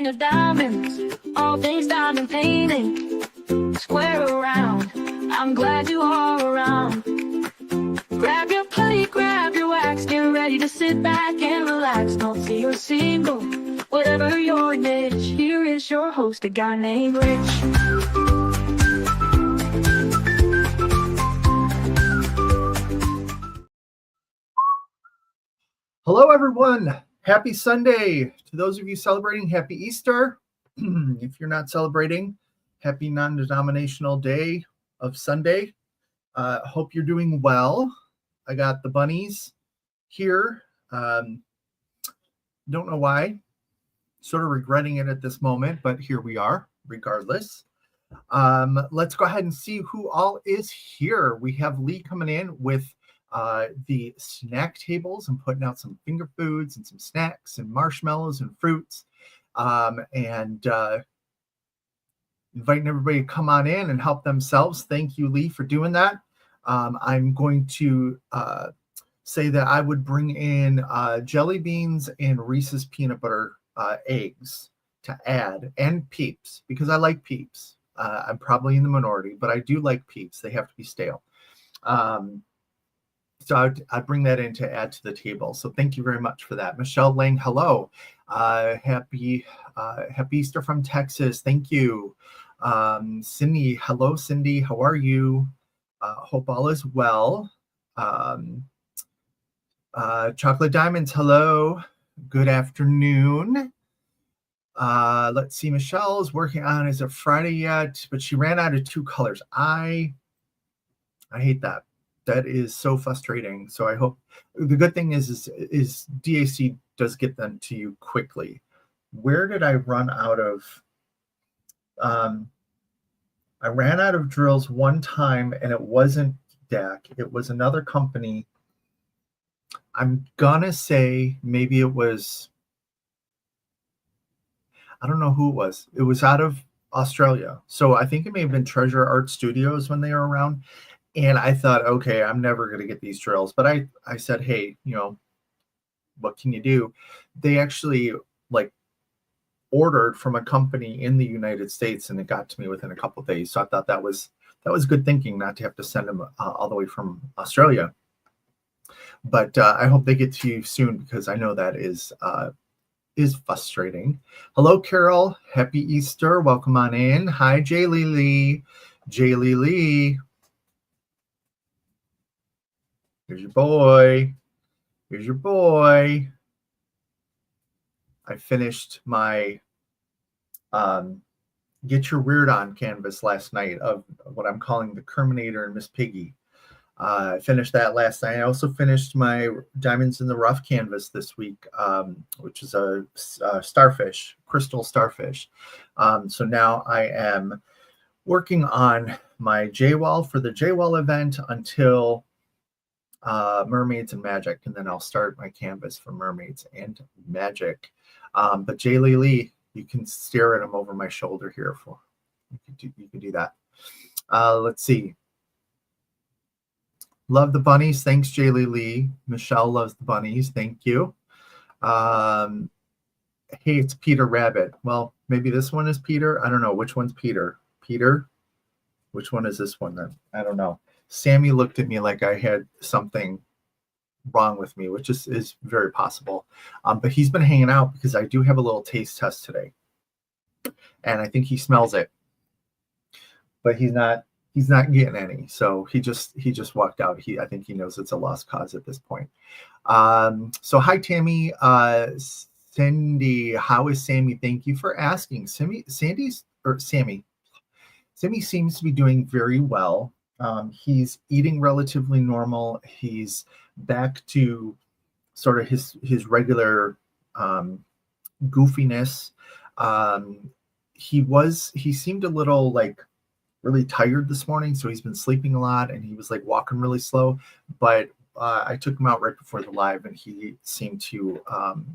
of diamonds, all things diamond painting. Square around, I'm glad you are around. Grab your plate, grab your wax, get ready to sit back and relax. Don't see you're single, whatever your niche. Here is your host, a guy named Rich. Hello, everyone. Happy Sunday. To those of you celebrating, happy Easter. If you're not celebrating, happy non-denominational day of Sunday. Hope you're doing well. I got the bunnies here. Don't know why. Sort of regretting it at this moment, but here we are, regardless. Let's go ahead and see who all is here. We have Lee coming in with the snack tables and putting out some finger foods and some snacks and marshmallows and fruits, and inviting everybody to come on in and help themselves. Thank you, Lee, for doing that. I'm going to say that I would bring in jelly beans and Reese's peanut butter eggs to add, and Peeps, because I like Peeps. I'm probably in the minority, but I do like Peeps. They have to be stale. So I'd bring that in to add to the table. So thank you very much for that. Michelle Lang, hello. Happy Easter from Texas. Thank you. Cindy, hello, Cindy. How are you? Hope all is well. Chocolate Diamonds, hello. Good afternoon. Let's see. Michelle is working on, is it Friday yet? But she ran out of 2 colors. I hate that. That is so frustrating. So I hope the good thing is DAC does get them to you quickly. Where did I run out of? I ran out of drills one time, and it wasn't DAC. It was another company. I'm gonna say maybe it was. I don't know who it was. It was out of Australia. So I think it may have been Treasure Art Studios when they were around. And I thought, okay, I'm never going to get these drills. But I said, hey, what can you do? They actually ordered from a company in the United States, and it got to me within a couple of days. So I thought that was good thinking, not to have to send them all the way from Australia. But I hope they get to you soon, because I know that is frustrating. Hello, Carol. Happy Easter. Welcome on in. Hi, Jaylee Lee. Jaylee Lee. Here's your boy. Here's your boy. I finished my Get Your Weird On canvas last night of what I'm calling the Kerminator and Miss Piggy. I finished that last night. I also finished my Diamonds in the Rough canvas this week, which is a starfish, crystal starfish. So now I am working on my J-Wall for the J-Wall event until Mermaids and Magic, and then I'll start my canvas for Mermaids and Magic. But Jaylee Lee, you can stare at him over my shoulder here. You can do that. Let's see. Love the bunnies. Thanks, Jaylee Lee. Michelle loves the bunnies. Thank you. Hey, it's Peter Rabbit. Well, maybe this one is Peter. I don't know. Which one's Peter? Peter? Which one is this one then? I don't know. Sammy looked at me like I had something wrong with me, which is very possible. But he's been hanging out because I do have a little taste test today. And I think he smells it. But he's not getting any. So he just walked out. I think he knows it's a lost cause at this point. So hi, Tammy. Cindy, how is Sammy? Thank you for asking. Sammy seems to be doing very well. He's eating relatively normal. He's back to sort of his regular goofiness. He seemed a little really tired this morning, so he's been sleeping a lot, and he was walking really slow. But I took him out right before the live, and he seemed to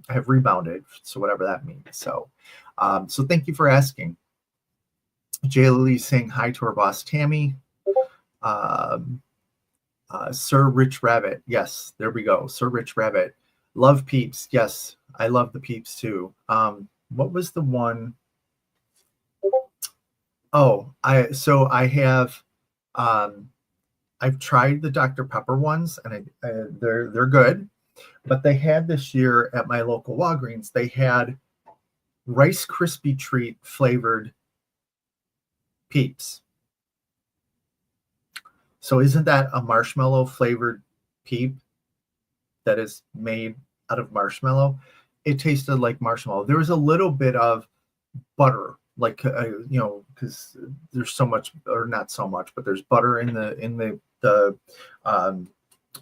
have rebounded. So whatever that means. So thank you for asking. Jaylee saying hi to her boss Tammy. Sir Rich Rabbit. Yes, there we go. Sir Rich Rabbit. Love Peeps. Yes, I love the Peeps too. what was the one? Oh, I have I've tried the Dr. Pepper ones, and they're good. But they had this year at my local Walgreens, they had Rice Krispie treat flavored Peeps. So isn't that a marshmallow flavored Peep that is made out of marshmallow? It tasted like marshmallow. There was a little bit of butter, like because there's so much, or not so much, but there's butter in the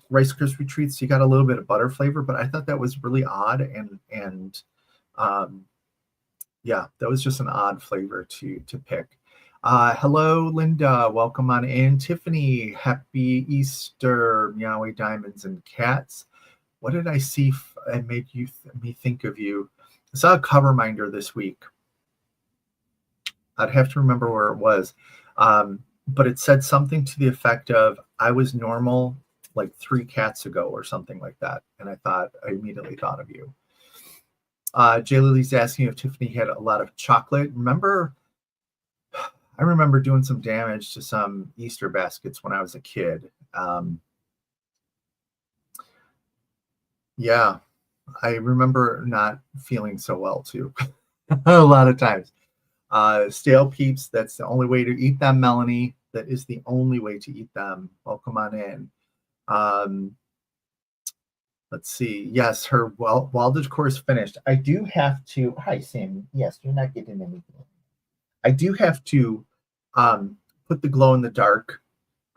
Rice Krispie treats. You got a little bit of butter flavor, but I thought that was really odd, and yeah, that was just an odd flavor to pick. Hello, Linda. Welcome on in. Tiffany, happy Easter, Meowie Diamonds and Cats. What did I see and made me think of you? I saw a cover minder this week. I'd have to remember where it was. But it said something to the effect of, I was normal like 3 cats ago or something like that. And I immediately thought of you. Jay Lily's asking if Tiffany had a lot of chocolate. I remember doing some damage to some Easter baskets when I was a kid. Yeah, I remember not feeling so well too. A lot of times. Stale Peeps, that's the only way to eat them, Melanie. That is the only way to eat them. Welcome on in. Let's see. Yes, her Waldage course finished. I do have to. Hi, Sam. Yes, you're not getting anything. I do have to put the glow in the dark.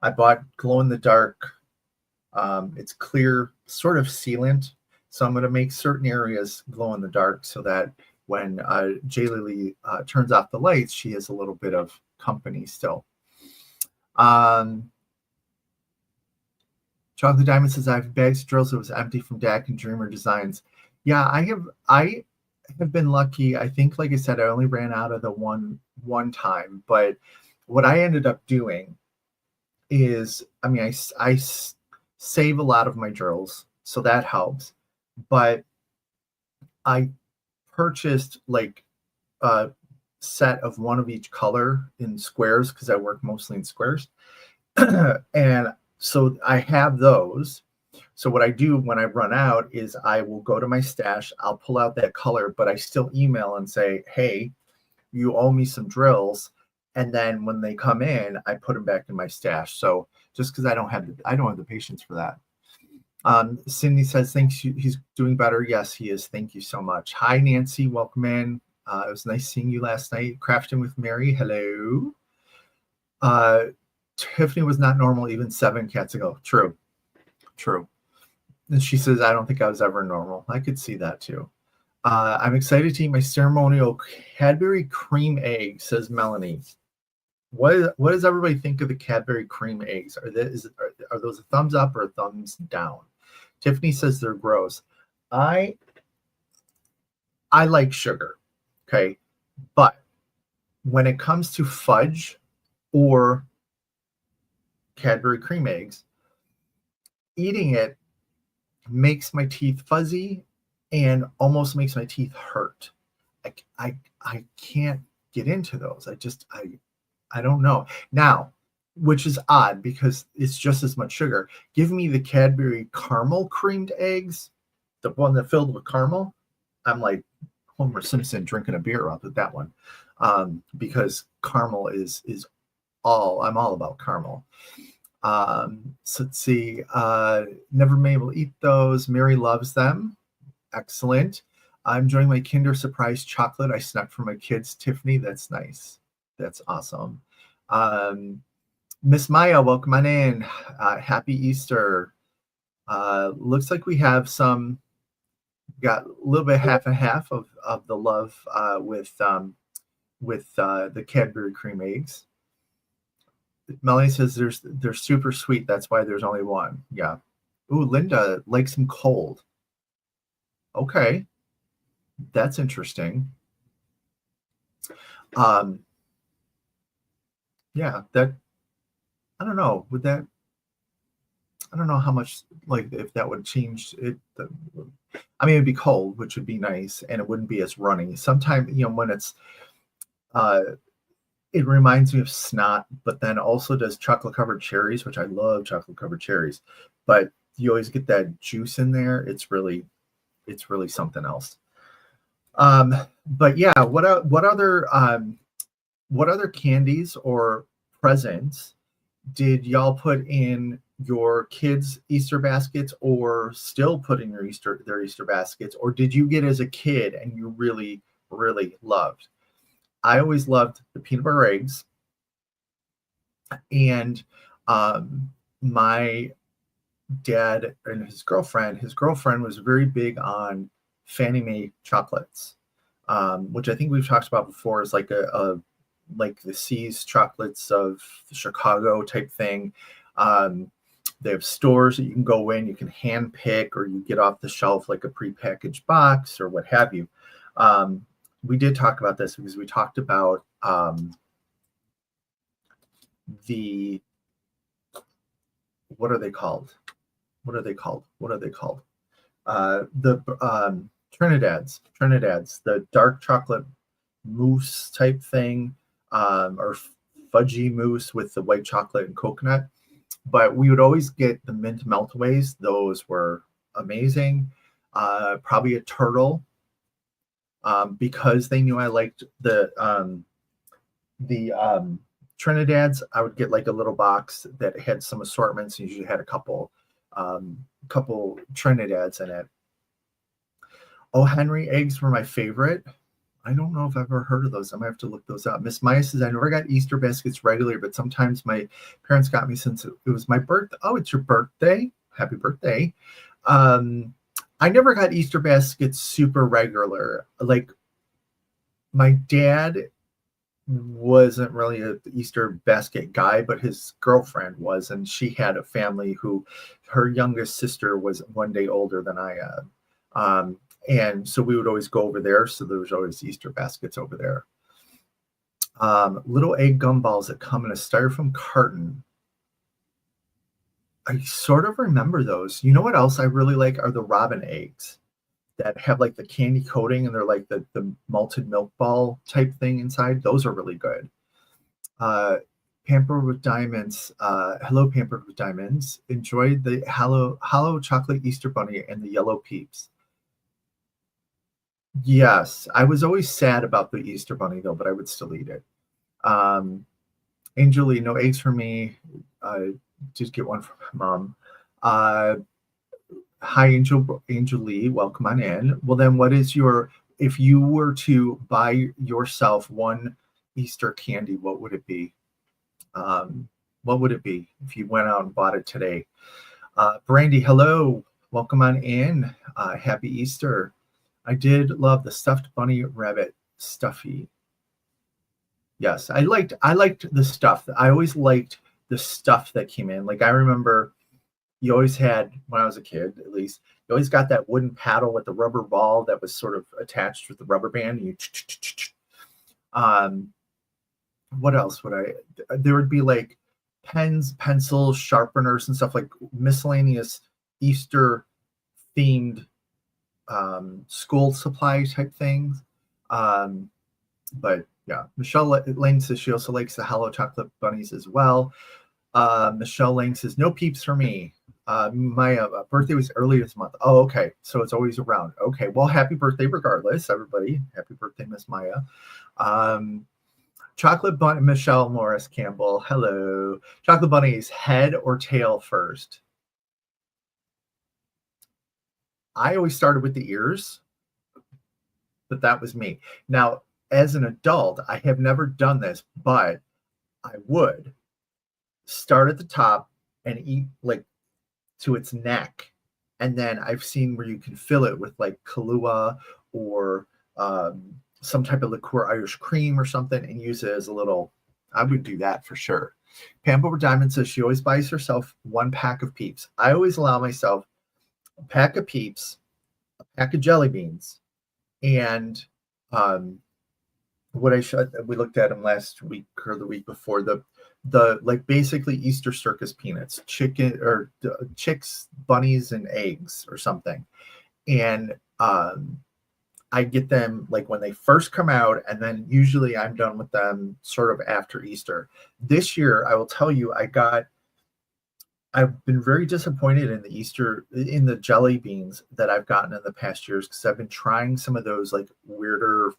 I bought glow in the dark. It's clear, sort of sealant. So I'm going to make certain areas glow in the dark so that when Jay Lily turns off the lights, she has a little bit of company still. Chocolate Diamond says, I have bags of drills that was empty from DAC and Dreamer Designs. Yeah, I have been lucky. I think, like I said, I only ran out of the one time. But what I ended up doing is, I save a lot of my drills, so that helps. But I purchased like a set of one of each color in squares because I work mostly in squares. And so I have those. So what I do when I run out is I will go to my stash, I'll pull out that color, but I still email and say, hey, you owe me some drills. And then when they come in, I put them back in my stash. So just because I don't have the patience for that. Cindy says, thanks, he's doing better. Yes, he is. Thank you so much. Hi, Nancy. Welcome in. It was nice seeing you last night. Crafting with Mary. Hello. Tiffany was not normal even 7 cats ago. True. And she says, I don't think I was ever normal. I could see that too. I'm excited to eat my ceremonial Cadbury cream egg, says Melanie. What does everybody think of the Cadbury cream eggs? Are those a thumbs up or a thumbs down? Tiffany says they're gross. I like sugar, okay? But when it comes to fudge or Cadbury cream eggs, eating it makes my teeth fuzzy and almost makes my teeth hurt. I can't get into those. I don't know. Now, which is odd because it's just as much sugar. Give me the Cadbury caramel creamed eggs, the one that filled with caramel. I'm like Homer Simpson drinking a beer off of that one, because caramel is all. I'm all about caramel. So let's see. Never been able to eat those. Mary loves them. Excellent. I'm enjoying my Kinder Surprise chocolate I snuck for my kids. Tiffany, that's nice. That's awesome. Miss Maya, welcome on in. Happy Easter. Looks like we have got a little bit half and half of the love with the Cadbury cream eggs. Melanie says they're super sweet. That's why there's only one. Yeah. Ooh, Linda likes them cold. Okay. That's interesting. Yeah, that, I don't know. I don't know how much, like, if that would change it. I mean, it'd be cold, which would be nice, and it wouldn't be as runny. Sometimes, when it's, uh, it reminds me of snot, but then also does chocolate covered cherries, which I love chocolate covered cherries. But you always get that juice in there. It's really something else. But yeah, what other candies or presents did y'all put in your kids' Easter baskets, or still put in their Easter baskets, or did you get as a kid and you really, really loved? I always loved the peanut butter eggs, and my dad and his girlfriend was very big on Fannie Mae chocolates, which I think we've talked about before, is like a like the See's chocolates of Chicago type thing. They have stores that you can go in, you can hand pick, or you get off the shelf like a prepackaged box or what have you. We did talk about this because we talked about the, what are they called? The Trinidad's, the dark chocolate mousse type thing, or fudgy mousse with the white chocolate and coconut. But we would always get the mint meltaways. Those were amazing. Probably a turtle, because they knew I liked the Trinidad's. I would get like a little box that had some assortments. Usually had a couple Trinidad's in it. Oh, Henry eggs were my favorite. I don't know if I've ever heard of those. I might have to look those up. Miss Maya says, I never got Easter baskets regularly, but sometimes my parents got me since it was my birthday. Oh, it's your birthday. Happy birthday. I never got Easter baskets super regular. Like, my dad wasn't really an Easter basket guy, but his girlfriend was, and she had a family who, her youngest sister was one day older than I am. And so we would always go over there. So there was always Easter baskets over there. Little egg gumballs that come in a styrofoam carton. I sort of remember those. You know what else I really like are the robin eggs that have like the candy coating, and they're like the malted milk ball type thing inside. Those are really good. Pampered with Diamonds. Hello, Pampered with Diamonds. Enjoyed the hollow chocolate Easter bunny and the yellow peeps. Yes, I was always sad about the Easter bunny though, but I would still eat it. Angel Lee, no eggs for me. Just get one from my mom. Hi, Angel Lee, welcome on in. Well, then, what is if you were to buy yourself one Easter candy, what would it be? What would it be if you went out and bought it today? Brandy, hello, welcome on in. Happy Easter. I did love the stuffed bunny rabbit stuffy. Yes, I liked the stuff. I always liked the stuff that came in. Like, I remember you always had, when I was a kid at least, you always got that wooden paddle with the rubber ball that was sort of attached with the rubber band. What else there would be like pens, pencils, sharpeners, and stuff, like miscellaneous Easter themed school supply type things. But yeah, Michelle Lane says she also likes the hollow chocolate bunnies as well. Michelle Lane says, no peeps for me. My birthday was early this month. Oh, okay. So it's always around. Okay. Well, happy birthday regardless, everybody. Happy birthday, Miss Maya. Chocolate bunny, Michelle Morris Campbell. Hello. Chocolate bunnies, head or tail first? I always started with the ears, but that was me. Now, as an adult, I have never done this, but I would start at the top and eat like to its neck. And then I've seen where you can fill it with like Kahlua or some type of liqueur, Irish cream or something, and use it as a little. I would do that for sure. Pamela Diamond says she always buys herself one pack of Peeps. I always allow myself a pack of Peeps, a pack of jelly beans, and we looked at them last week or the week before, the the like basically Easter circus peanuts, chicken or chicks, bunnies, and eggs or something. And I get them like when they first come out, and then usually I'm done with them sort of after Easter. This year, I will tell you, I've been very disappointed in the jelly beans that I've gotten in the past years, because I've been trying some of those like not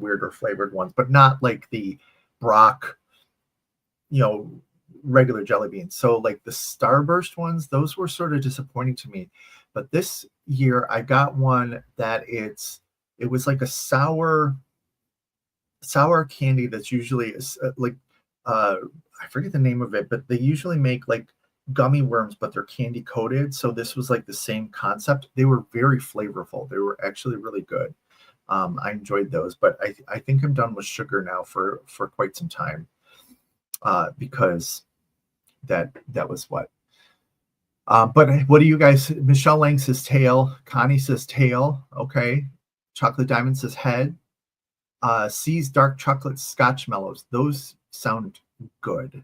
weirder flavored ones, but not like the Brock, regular jelly beans. So like the Starburst ones, those were sort of disappointing to me. But this year I got one that it was like a sour candy that's usually I forget the name of it, but they usually make like gummy worms, but they're candy coated. So this was like the same concept. They were very flavorful. They were actually really good. I enjoyed those, but I think I'm done with sugar now for quite some time, because that was what. But what do you guys? Michelle Lang says tail. Connie says tail. Okay. Chocolate Diamond says head. C's dark chocolate scotch mellows. Those sound good,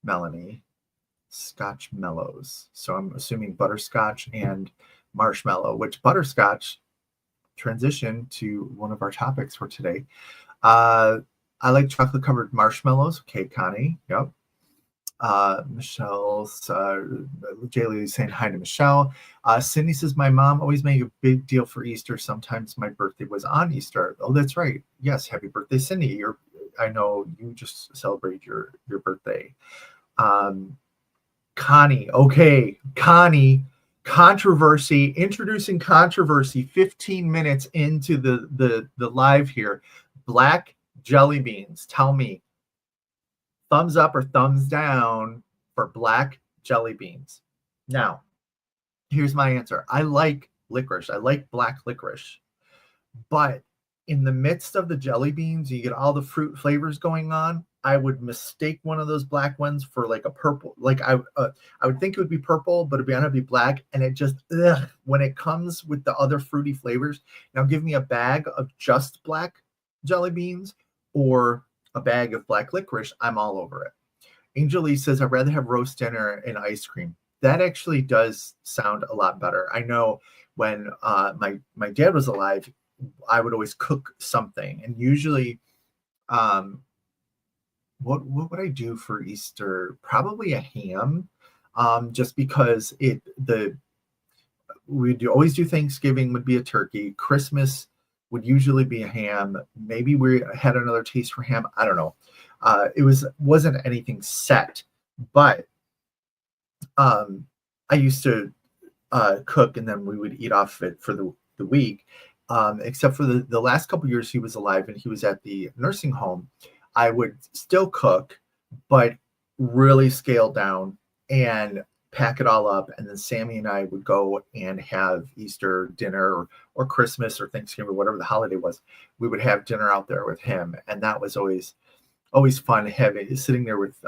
Melanie. Scotch mellows. So I'm assuming butterscotch and marshmallow, which butterscotch transition to one of our topics for today. I like chocolate covered marshmallows. Okay, Connie. Yep. Michelle's Jaylee is saying hi to Michelle. Cindy says my mom always made a big deal for Easter. Sometimes my birthday was on Easter. Oh, that's right. Yes, happy birthday, Cindy. I know you just celebrated your birthday. Connie. Okay, Connie. Controversy. Introducing controversy. 15 minutes into the live here. Black jelly beans. Tell me, thumbs up or thumbs down for black jelly beans? Now, here's my answer. I like licorice. I like black licorice. But in the midst of the jelly beans, you get all the fruit flavors going on. I would mistake one of those black ones for like a purple. Like I would think it would be purple, but it'd be black. And it just, when it comes with the other fruity flavors. Now give me a bag of just black jelly beans or a bag of black licorice, I'm all over it. Angel Lee says, I'd rather have roast dinner and ice cream. That actually does sound a lot better. I know when my dad was alive, I would always cook something. And usually, what would I do for Easter? Probably a ham, just because we'd always do Thanksgiving would be a turkey. Christmas would usually be a ham. Maybe we had another taste for ham. I don't know. It wasn't anything set, but I used to cook, and then we would eat off it for the week. Except for the last couple years he was alive and he was at the nursing home, I would still cook, but really scale down and pack it all up. And then Sammy and I would go and have Easter dinner or Christmas or Thanksgiving or whatever the holiday was. We would have dinner out there with him. And that was always fun, sitting there with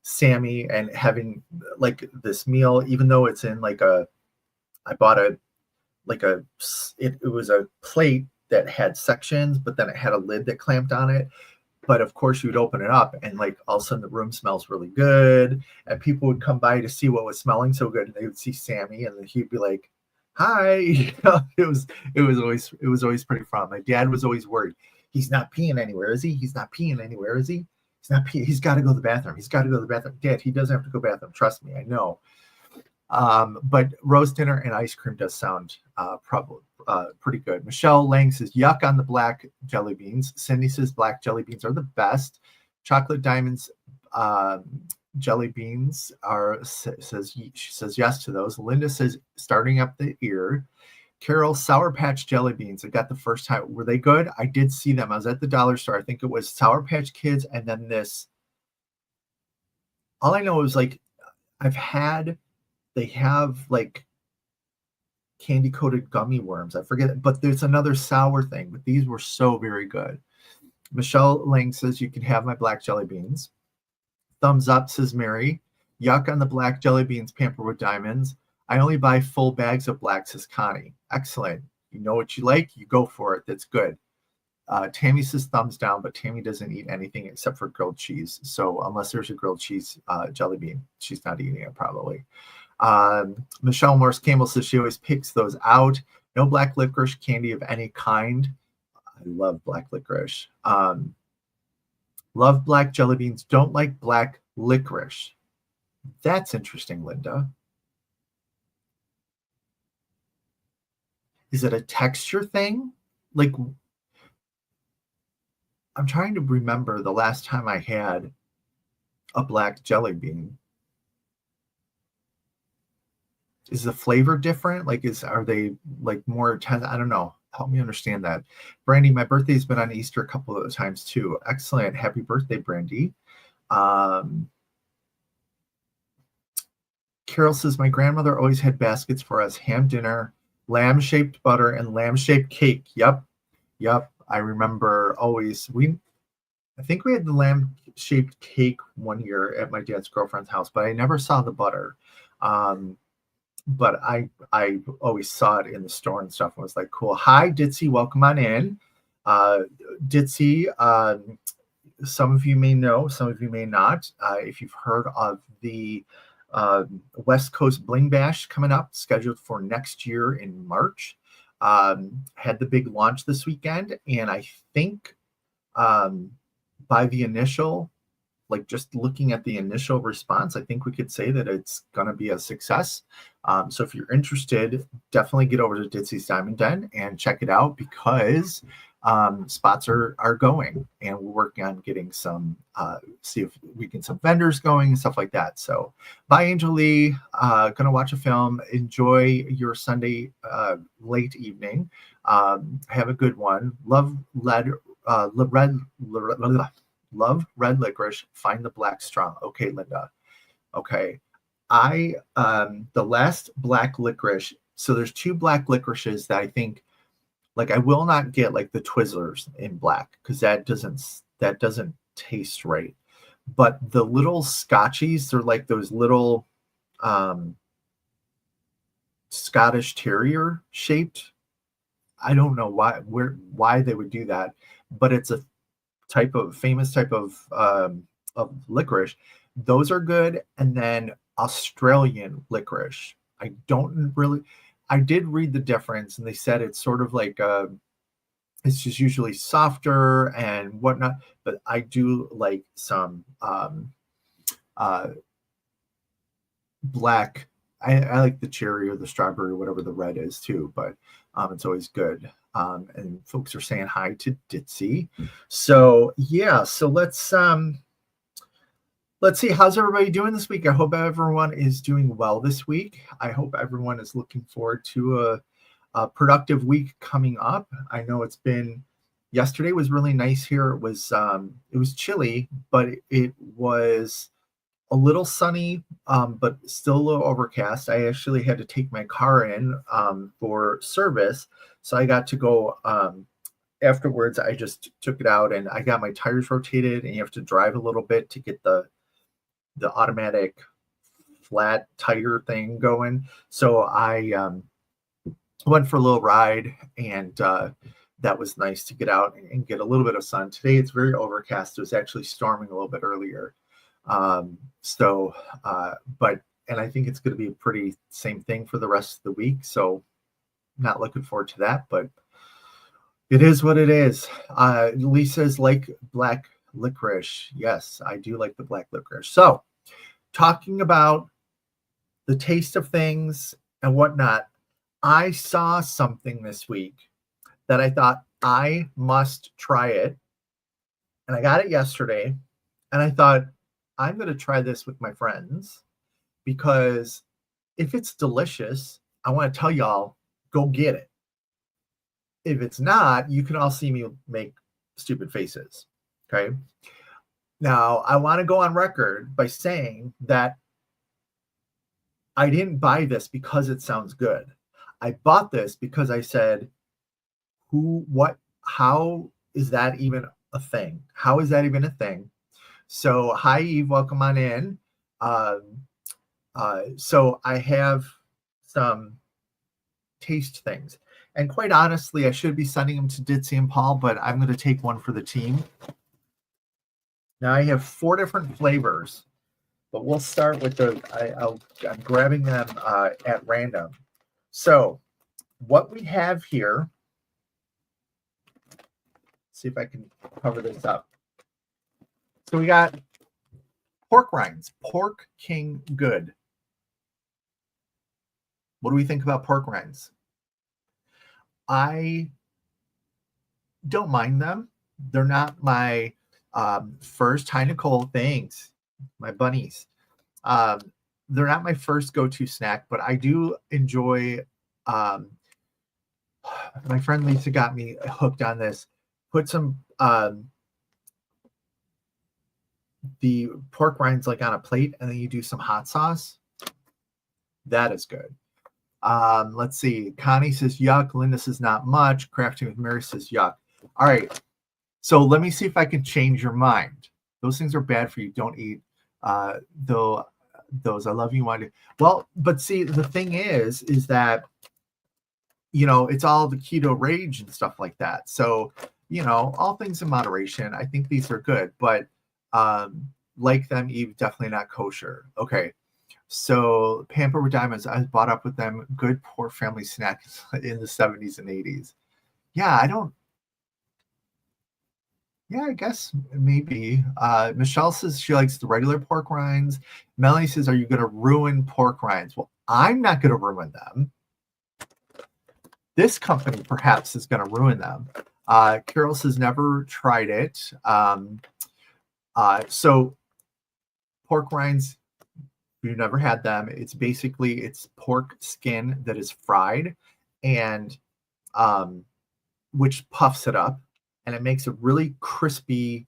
Sammy and having like this meal, even though it's in like I bought it was a plate that had sections, but then it had a lid that clamped on it. But of course, you'd open it up, and like all of a sudden, the room smells really good, and people would come by to see what was smelling so good, and they would see Sammy, and then he'd be like, "Hi." It was always pretty fun. My dad was always worried. He's not peeing anywhere, is he? He's not peeing anywhere, is he? He's not peeing. He's got to go to the bathroom. He's got to go to the bathroom. Dad, he doesn't have to go to the bathroom. Trust me, I know. But roast dinner and ice cream does sound probably pretty good. Michelle Lang says, yuck on the black jelly beans. Cindy says black jelly beans are the best. Chocolate Diamonds jelly beans she says yes to those. Linda says starting up the ear. Carol, Sour Patch jelly beans. I got the first time. Were they good? I did see them. I was at the dollar store. I think it was Sour Patch Kids, and then this. All I know is like they have like candy coated gummy worms. I forget, but there's another sour thing, but these were so very good. Michelle Lang says you can have my black jelly beans. Thumbs up, says Mary. Yuck on the black jelly beans, Pampered with Diamonds. I only buy full bags of black, says Connie. Excellent. You know what you like, you go for it. That's good. Tammy says thumbs down, but Tammy doesn't eat anything except for grilled cheese. So unless there's a grilled cheese jelly bean, she's not eating it probably. Michelle Morse Campbell says she always picks those out. No black licorice candy of any kind. I love black licorice. Love black jelly beans. Don't like black licorice. That's interesting, Linda. Is it a texture thing? Like, I'm trying to remember the last time I had a black jelly bean. Is the flavor different? Like, are they like more intense? I don't know. Help me understand that. Brandy, my birthday's been on Easter a couple of times too. Excellent. Happy birthday, Brandy. Carol says, my grandmother always had baskets for us. Ham dinner, lamb-shaped butter, and lamb-shaped cake. Yep. I remember always. I think we had the lamb-shaped cake one year at my dad's girlfriend's house, but I never saw the butter. But I always saw it in the store and stuff and was like, cool. Hi, Ditzy. Welcome on in. Ditzy, some of you may know, some of you may not. If you've heard of the West Coast Bling Bash coming up, scheduled for next year in March. Had the big launch this weekend, and I think by the initial, like just looking at the initial response, I think we could say that it's going to be a success. So if you're interested, definitely get over to Ditsy's Diamond Den and check it out, because spots are going, and we're working on getting some, see if we can some vendors going and stuff like that. So bye, Angel Lee. Gonna watch a film. Enjoy your Sunday late evening. Have a good one. Love red licorice. Find the black strong. Okay, Linda. Okay. The last black licorice. So there's two black licorices that I think, like, I will not get like the Twizzlers in black, because that doesn't taste right. But the little Scotchies, they're like those little Scottish Terrier shaped. I don't know why they would do that, but it's a famous type of licorice. Those are good. And then Australian licorice. I did read the difference, and they said it's sort of like it's just usually softer and whatnot. But I do like some black. I like the cherry or the strawberry, whatever the red is too. But it's always good. And folks are saying hi to Ditzy. So yeah, so let's see, how's everybody doing this week? I hope everyone is doing well this week. I hope everyone is looking forward to a productive week coming up. I know yesterday was really nice here. It was chilly, but it was a little sunny, but still a little overcast. I actually had to take my car in for service. So I got to go afterwards. I just took it out and I got my tires rotated, and you have to drive a little bit to get the automatic flat tire thing going. So I went for a little ride, and that was nice to get out and get a little bit of sun. Today it's very overcast. It was actually storming a little bit earlier. And I think it's going to be a pretty same thing for the rest of the week. So not looking forward to that, but it is what it is. Lisa's like black licorice. Yes, I do like the black licorice. So talking about the taste of things and whatnot, I saw something this week that I thought I must try it. And I got it yesterday, and I thought I'm going to try this with my friends, because if it's delicious, I want to tell y'all, go get it. If it's not, you can all see me make stupid faces. Okay. Now, I want to go on record by saying that I didn't buy this because it sounds good. I bought this because I said, how is that even a thing? How is that even a thing? So, hi, Eve, welcome on in. So I have some taste things. And quite honestly, I should be sending them to Ditzy and Paul, but I'm going to take one for the team. Now I have 4 different flavors, but we'll start with I'm grabbing them at random. So what we have here, see if I can cover this up. So we got pork rinds, Pork King Good. What do we think about pork rinds? I don't mind them. They're not my first. Hi, Nicole. Thanks. My bunnies. They're not my first go-to snack, but I do enjoy. My friend Lisa got me hooked on this. Put some the pork rinds like on a plate, and then you do some hot sauce. That is good. Let's see. Connie says yuck. Linda says not much. Crafting with Mary says yuck. All right. So let me see if I can change your mind. Those things are bad for you. Don't eat those. I love you. Want to? Well, but see, the thing is that, you know, it's all the keto rage and stuff like that. So, you know, all things in moderation. I think these are good, but like them, Eve, definitely not kosher. Okay. So Pamper with Diamonds, I bought up with them. Good poor family snacks in the 70s and 80s. Yeah, I guess maybe. Michelle says she likes the regular pork rinds. Melanie says, are you going to ruin pork rinds? Well, I'm not going to ruin them. This company perhaps is going to ruin them. Carol says never tried it. So pork rinds, you've never had them. It's pork skin that is fried, and which puffs it up, and it makes a really crispy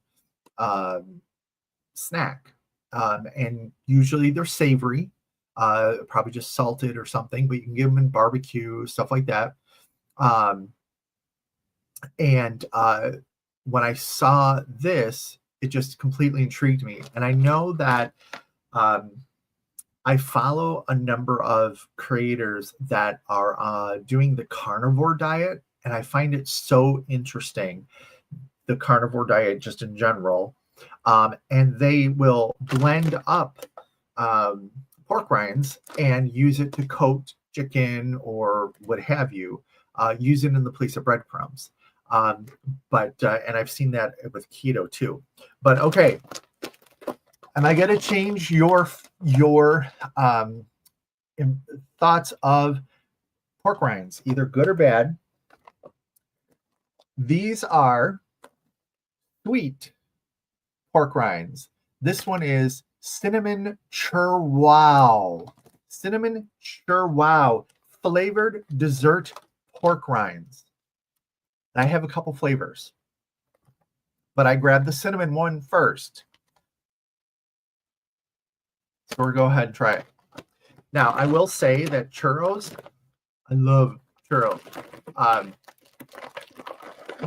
snack. And usually they're savory, probably just salted or something, but you can give them in barbecue, stuff like that. And when I saw this, it just completely intrigued me. And I know that I follow a number of creators that are doing the carnivore diet, and I find it so interesting, the carnivore diet just in general. And they will blend up pork rinds and use it to coat chicken or what have you, use it in the place of breadcrumbs. And I've seen that with keto too. But okay, am I going to change your thoughts of pork rinds, either good or bad? These are sweet pork rinds. This one is cinnamon churwow. Cinnamon churwow flavored dessert pork rinds. And I have a couple flavors, but I grabbed the cinnamon one first. So we'll go ahead and try it. Now, I will say that churros, I love churros.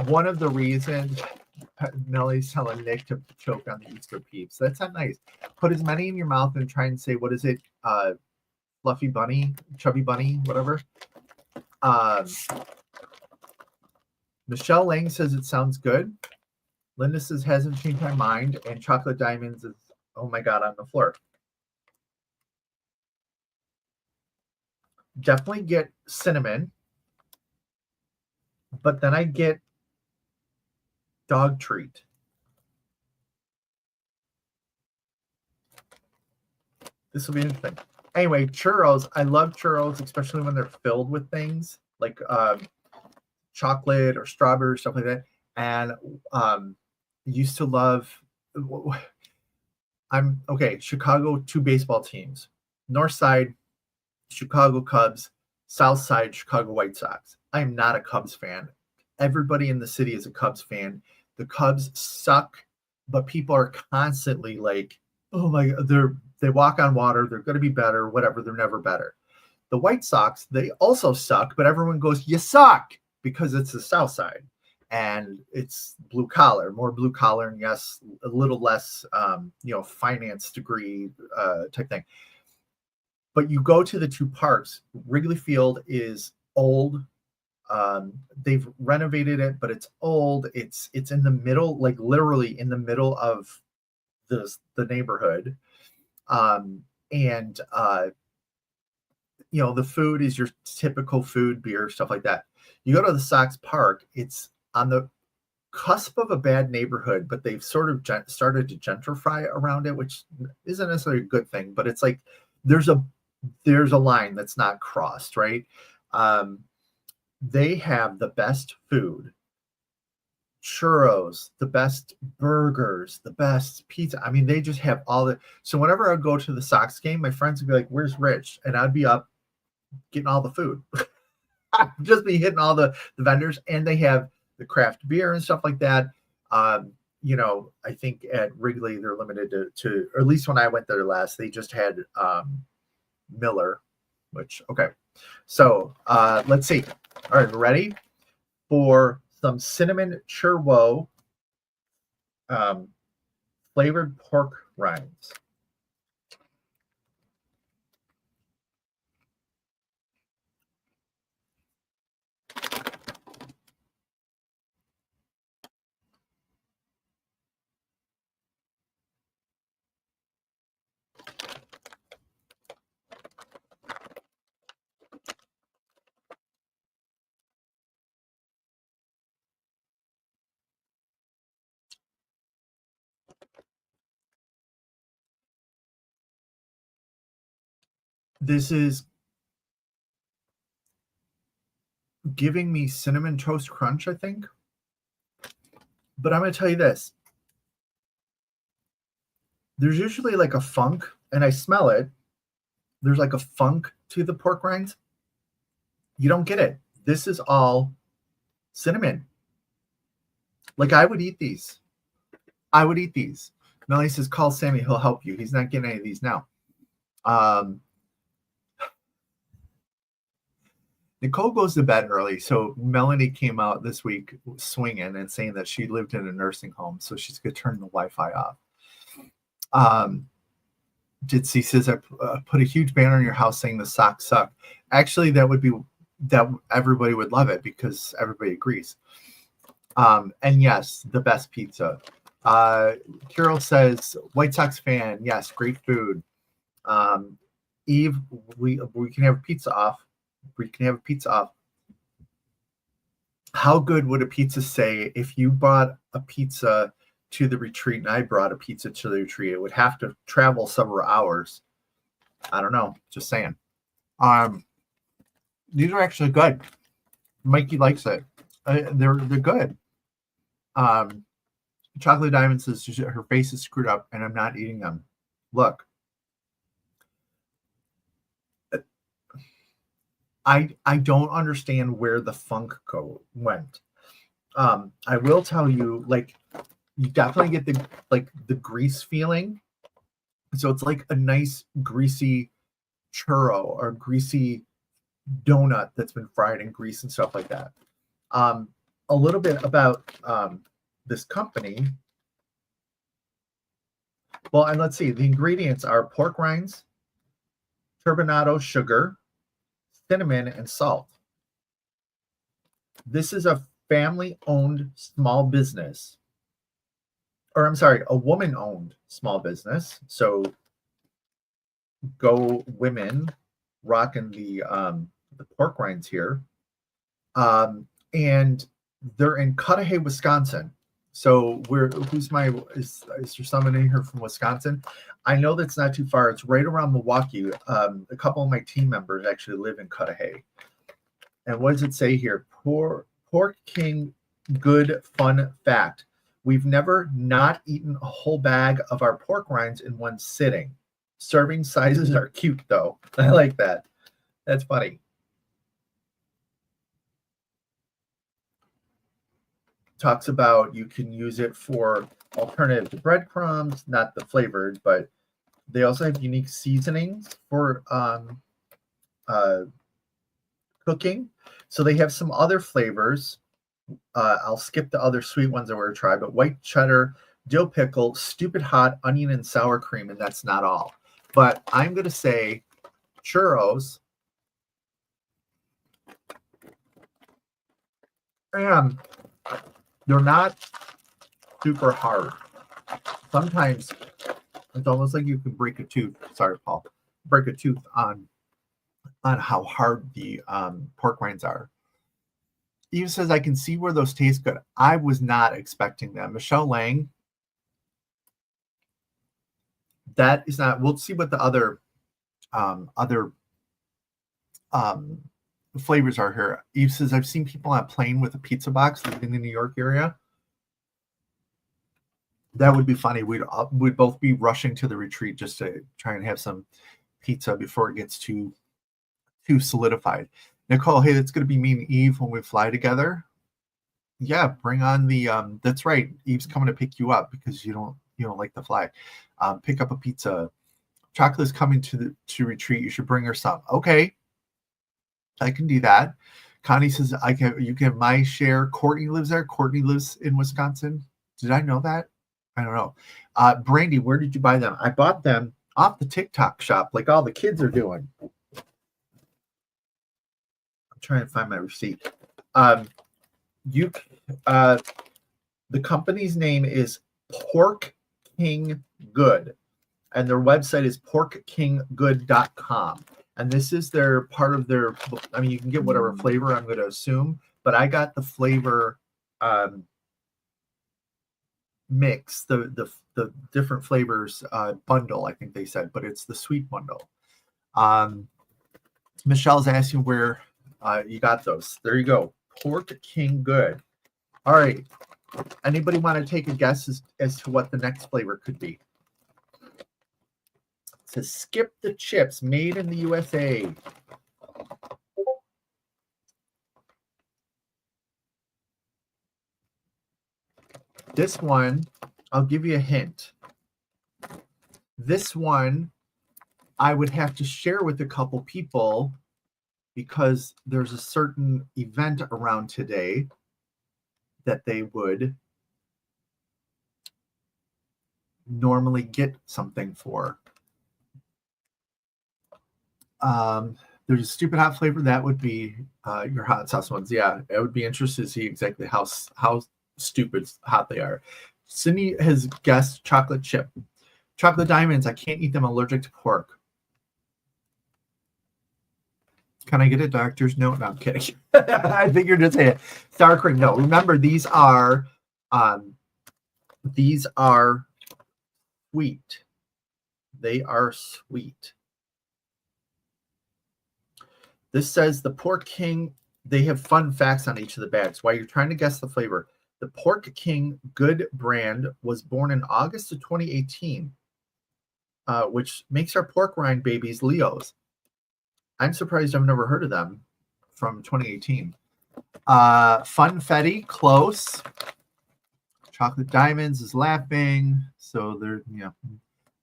One of the reasons Nellie's telling Nick to choke on the Easter peeps. That's not nice. Put as many in your mouth and try and say, what is it? Fluffy bunny, chubby bunny, whatever. Michelle Lang says it sounds good. Linda says hasn't changed my mind. And Chocolate Diamonds is, oh my God, on the floor. Definitely get cinnamon, but then I get dog treat. This will be interesting. Anyway, churros. I love churros, especially when they're filled with things like chocolate or strawberry, stuff like that. And used to love. Chicago, 2 baseball teams. North Side, Chicago Cubs. South Side, Chicago White Sox. I am not a Cubs fan. Everybody in the city is a Cubs fan. The Cubs suck, but people are constantly like, oh my God, they walk on water. They're going to be better, whatever. They're never better. The White Sox, they also suck, but everyone goes, you suck, because it's the South Side and it's blue collar, more blue collar, and yes, a little less, finance degree type thing. But you go to the 2 parks. Wrigley Field is old, They've renovated it, but it's old. It's in the middle, like literally in the middle of the neighborhood. And the food is your typical food, beer, stuff like that. You go to the Sox Park, it's on the cusp of a bad neighborhood, but they've sort of started to gentrify around it, which isn't necessarily a good thing, but it's like there's a line that's not crossed, right? They have the best food, churros, the best burgers, the best pizza. I mean, they just have all the. So whenever I go to the Sox game, my friends would be like, "Where's Rich?" And I'd be up getting all the food. I'd just be hitting all the vendors, and they have the craft beer and stuff like that. I think at Wrigley they're limited to, or at least when I went there last, they just had Miller, which okay. So let's see. All right, ready for some cinnamon churro flavored pork rinds. This is giving me cinnamon toast crunch, I think. But I'm going to tell you this. There's usually like a funk, and I smell it. There's like a funk to the pork rinds. You don't get it. This is all cinnamon. Like I would eat these. Melanie says, call Sammy. He'll help you. He's not getting any of these now. Nicole goes to bed early, so Melanie came out this week swinging and saying that she lived in a nursing home, so she's going to turn the Wi-Fi off. Jitsi says, I put a huge banner in your house saying the Sox suck. Actually, that everybody would love it because everybody agrees. And yes, the best pizza. Carol says, White Sox fan. Yes, great food. Eve, we can have pizza off. We can have a pizza off. How good would a pizza say if you brought a pizza to the retreat and I brought a pizza to the retreat? It would have to travel several hours. I don't know. Just saying. These are actually good. Mikey likes it. They're good. Chocolate Diamond says her face is screwed up and I'm not eating them. Look. I don't understand where the funk went. I will tell you, like, you definitely get the grease feeling. So it's like a nice greasy churro or greasy donut that's been fried in grease and stuff like that. A little bit about this company. Well, and let's see. The ingredients are pork rinds, turbinado sugar, cinnamon, and salt. This is a family-owned small business. Or I'm sorry, a woman-owned small business. So go women rocking the pork rinds here. And they're in Cudahy, Wisconsin. So is there someone in here from Wisconsin? I know that's not too far. It's right around Milwaukee. A couple of my team members actually live in Cudahy. And what does it say here? Pork King, good fun fact. We've never not eaten a whole bag of our pork rinds in one sitting. Serving sizes are cute, though. I like that. That's funny. Talks about you can use it for alternative to breadcrumbs, not the flavored, but they also have unique seasonings for cooking. So they have some other flavors. I'll skip the other sweet ones I want to try, but white cheddar, dill pickle, stupid hot, onion, and sour cream, and that's not all. But I'm going to say churros And they're not super hard. Sometimes it's almost like you can break a tooth. Sorry, Paul. Break a tooth on how hard the pork rinds are. Eve says, I can see where those taste good. I was not expecting them. Michelle Lang, that is not, we'll see what the other flavors are here. Eve says, I've seen people on a plane with a pizza box in the New York area. That would be funny. We'd both be rushing to the retreat just to try and have some pizza before it gets too solidified. Nicole, hey, that's going to be me and Eve when we fly together. Yeah, bring on the that's right. Eve's coming to pick you up because you don't like the fly. Pick up a pizza. Chocolate's coming to retreat. You should bring her some. Okay, I can do that. Connie says you can have my share. Courtney lives there. Courtney lives in Wisconsin. Did I know that? I don't know. Brandy, where did you buy them? I bought them off the TikTok shop, like all the kids are doing. I'm trying to find my receipt. The company's name is Pork King Good, and their website is porkkinggood.com. And this is their part of their, I mean, you can get whatever flavor, I'm going to assume, but I got the flavor mix, the different flavors bundle, I think they said, but it's the sweet bundle. Michelle's asking where you got those. There you go. Pork King Good. All right. Anybody want to take a guess as to what the next flavor could be? It says skip the chips, made in the USA. This one, I'll give you a hint. This one, I would have to share with a couple people because there's a certain event around today that they would normally get something for. There's a stupid hot flavor that would be your hot sauce ones. Yeah, I would be interested to see exactly how stupid hot they are. Cindy has guessed chocolate chip. Chocolate diamonds, I can't eat them, allergic to pork. Can I get a doctor's note? No, I'm kidding. I think you're just saying sour cream. No, remember these are sweet. They are sweet. This says the Pork King, they have fun facts on each of the bags while you're trying to guess the flavor. The Pork King Good brand was born in August of 2018, which makes our pork rind babies Leos. I'm surprised I've never heard of them from 2018. Funfetti, close. Chocolate Diamonds is laughing. So they're,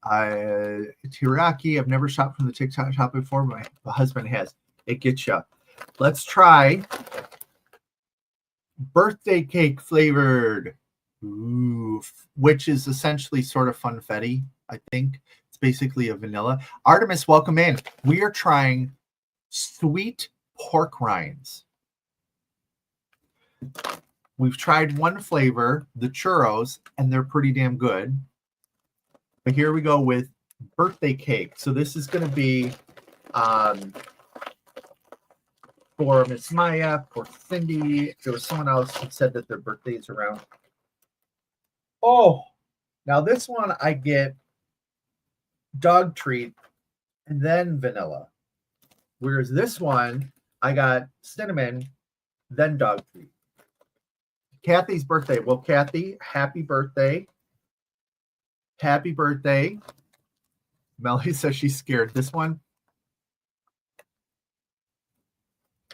Teriyaki, I've never shopped from the TikTok shop before. My husband has. It gets you. Let's try birthday cake flavored. Ooh, which is essentially sort of funfetti, I think. It's basically a vanilla. Artemis, welcome in. We are trying sweet pork rinds. We've tried one flavor, the churros, and they're pretty damn good. But here we go with birthday cake. So this is going to be for Miss Maya, for Cindy. There was someone else who said that their birthday is around. Oh, now this one I get dog treat and then vanilla. Whereas this one, I got cinnamon, then dog treat. Kathy's birthday. Well, Kathy, happy birthday. Happy birthday. Melly says she's scared. This one.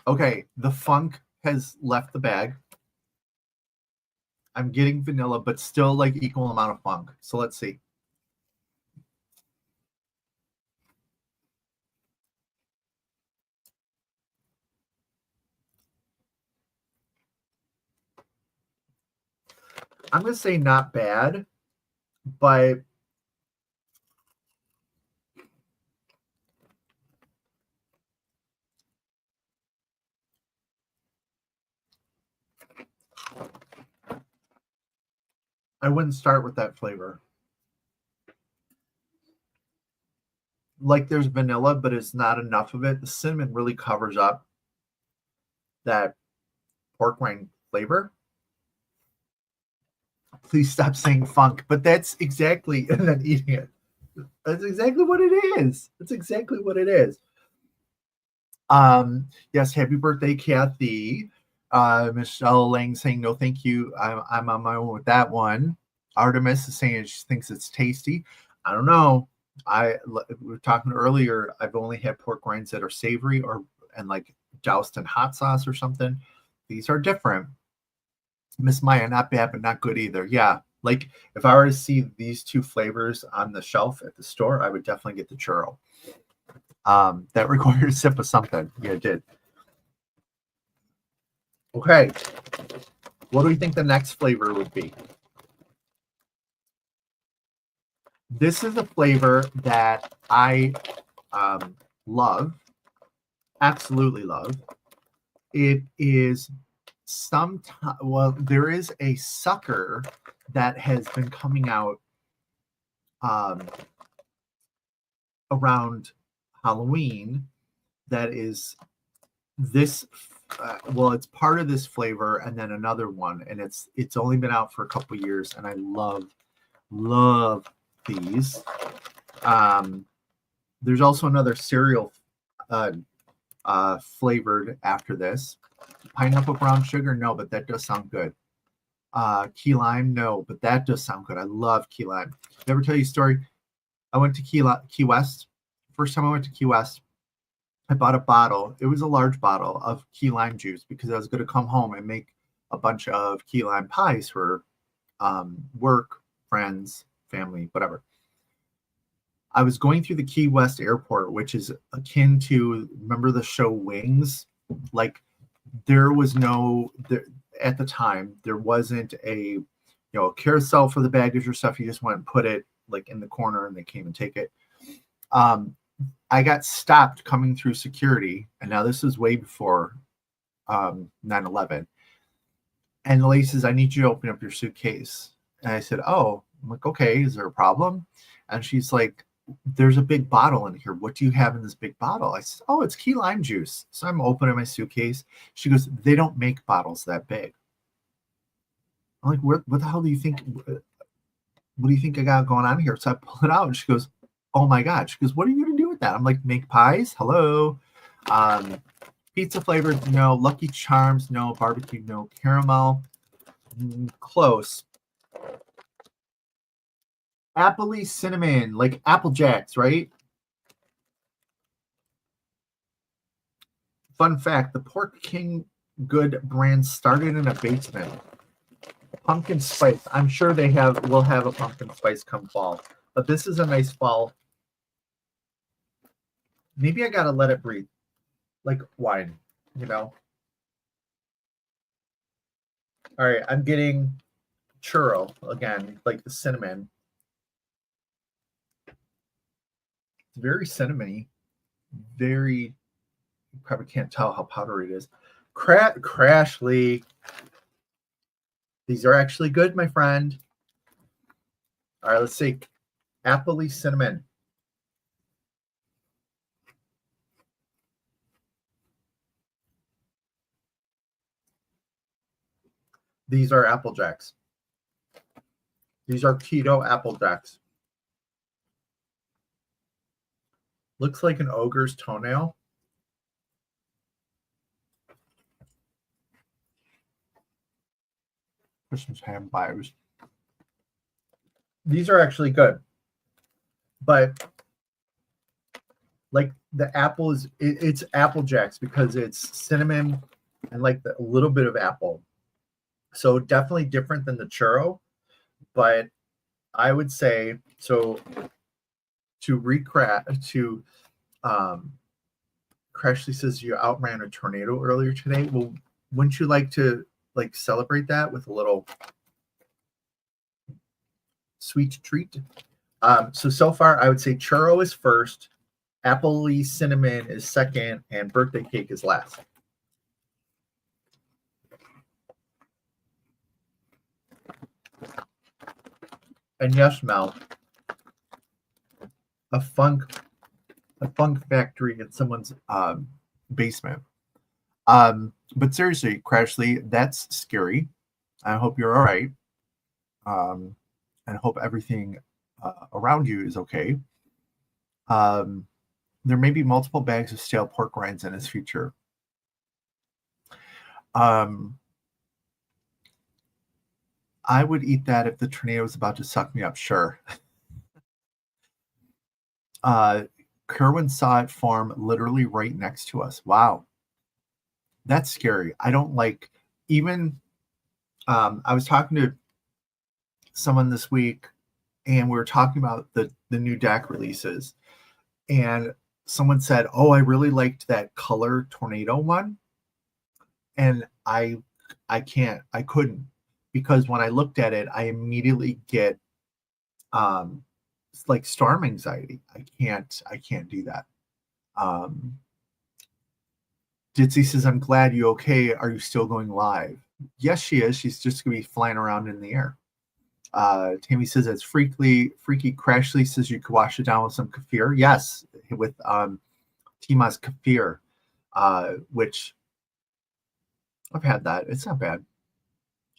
Okay, the funk has left the bag. I'm getting vanilla, but still like equal amount of funk. So let's see. I'm going to say not bad, but I wouldn't start with that flavor. Like there's vanilla, but it's not enough of it. The cinnamon really covers up that pork rind flavor. Please stop saying funk, but that's exactly, and then eating it. That's exactly what it is. That's exactly what it is. Yes, happy birthday, Kathy. Michelle Lang saying no, thank you. I'm on my own with that one. Artemis is saying she thinks it's tasty. I don't know. We were talking earlier. I've only had pork rinds that are savory or and like doused in hot sauce or something. These are different. Miss Maya, not bad, but not good either. Yeah, like if I were to see these two flavors on the shelf at the store, I would definitely get the churro. That required a sip of something. Yeah, it did. Okay, what do we think the next flavor would be? This is a flavor that I love, absolutely love. It is there is a sucker that has been coming out around Halloween that is this it's part of this flavor and then another one, and it's only been out for a couple years, and I love these. There's also another cereal flavored after this. Pineapple brown sugar, no, but that does sound good. Key lime, no, but that does sound good. I love key lime. Never tell you a story. I went to Key West. First time I went to Key West, I bought a bottle. It was a large bottle of key lime juice because I was going to come home and make a bunch of key lime pies for work, friends, family, whatever. I was going through the Key West airport, which is akin to, remember the show Wings? Like there was at the time, there wasn't a carousel for the baggage or stuff. You just went and put it like in the corner and they came and take it. I got stopped coming through security, and now this is way before 9/11. And the lady says, I need you to open up your suitcase. And I said, oh, I'm like, okay, is there a problem? And she's like, there's a big bottle in here. What do you have in this big bottle? I said, oh, it's key lime juice. So I'm opening my suitcase. She goes, they don't make bottles that big. I'm like, what the hell do you think? What do you think I got going on here? So I pull it out, and she goes, oh my God. She goes, what are you going to do with that? I'm like, make pies? Hello. Pizza flavored, no. Lucky Charms, no. Barbecue, no. Caramel, close. Appley cinnamon, like Apple Jacks, right? Fun fact, the Pork King Good brand started in a basement. Pumpkin spice. I'm sure will have a pumpkin spice come fall. But this is a nice fall. Maybe I gotta let it breathe. Like wine, All right, I'm getting churro again, like the cinnamon. It's very cinnamony. Very, you probably can't tell how powdery it is. Crashly. These are actually good, my friend. All right, let's see. Appley cinnamon. These are Apple Jacks. These are keto Apple Jacks. Looks like an ogre's toenail. Christmas ham pies. These are actually good. But like the apple it's Apple Jacks because it's cinnamon and like a little bit of apple. So definitely different than the churro, but I would say so. Crashly says you outran a tornado earlier today. Well, wouldn't you like to celebrate that with a little sweet treat? So far, I would say churro is first, Appley cinnamon is second, and birthday cake is last. And yes, Mel, a funk factory in someone's basement. But seriously, Crashly, that's scary. I hope you're all right. And hope everything around you is okay. There may be multiple bags of stale pork rinds in his future. I would eat that if the tornado was about to suck me up, sure. Kerwin saw it form literally right next to us. Wow. That's scary. I don't like even I was talking to someone this week and we were talking about the new deck releases, and someone said, "Oh, I really liked that color tornado one." And I couldn't, because when I looked at it, I immediately get like storm anxiety. I can't do that. Ditzy says, "I'm glad you okay. Are you still going live?" Yes, she is. She's just gonna be flying around in the air. Tammy says it's freaky. Crashly says you could wash it down with some kefir. Yes, with Tima's kefir, which I've had that. It's not bad.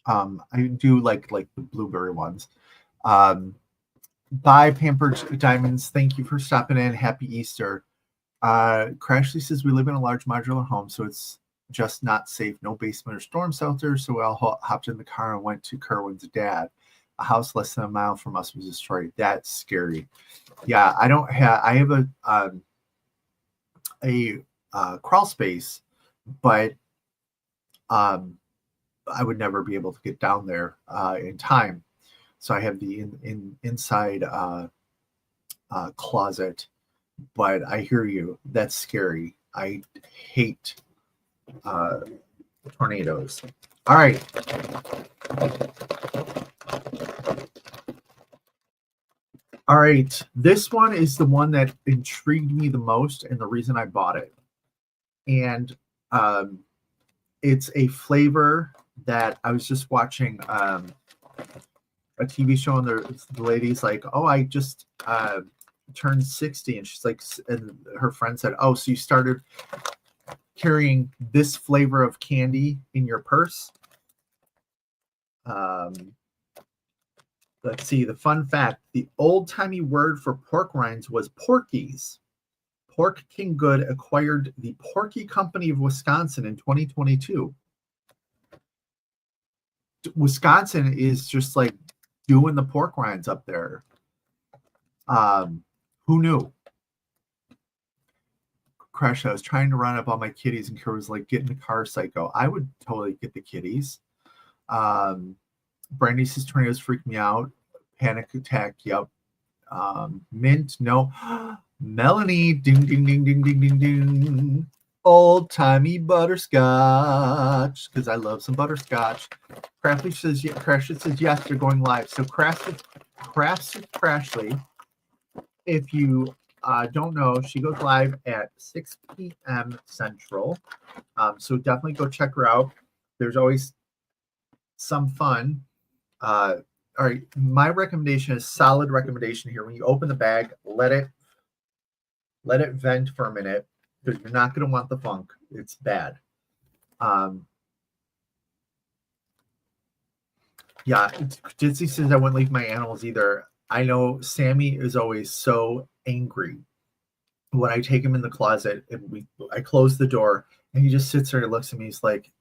I do like the blueberry ones. Bye, Pampered Diamonds. Thank you for stopping in. Happy Easter. Crashly says we live in a large modular home, so it's just not safe. No basement or storm shelter. So we all hopped in the car and went to Kerwin's dad. A house less than a mile from us was destroyed. That's scary. Yeah, I have a crawl space, but I would never be able to get down there in time. So I have the inside closet. But I hear you. That's scary. I hate tornadoes. All right. All right. This one is the one that intrigued me the most and the reason I bought it. And it's a flavor that I was just watching a TV show, and the lady's like, "Oh, I just turned 60," and she's like, and her friend said, "Oh, so you started carrying this flavor of candy in your purse?" Let's see. The fun fact: the old-timey word for pork rinds was porkies. Pork King Good acquired the Porky Company of Wisconsin in 2022. Wisconsin is just like doing the pork rinds up there. Who knew? Crash, I was trying to run up all my kitties, and Kara was like, "Get in the car, psycho." I would totally get the kitties. Brandy says tornadoes freak me out. Panic attack, yep. Mint, no. Melanie, ding, ding, ding, ding, ding, ding, ding. Old-timey butterscotch, because I love some butterscotch. Crafty says, yes, they're going live. So Crafts with Crashly, if you don't know, she goes live at 6 p.m. Central. So definitely go check her out. There's always some fun. All right, my recommendation is solid recommendation here. When you open the bag, let it vent for a minute, because you're not going to want the funk. It's bad. Yeah, Jitsi says I wouldn't leave my animals either. I know Sammy is always so angry when I take him in the closet and I close the door, and he just sits there and looks at me. He's like,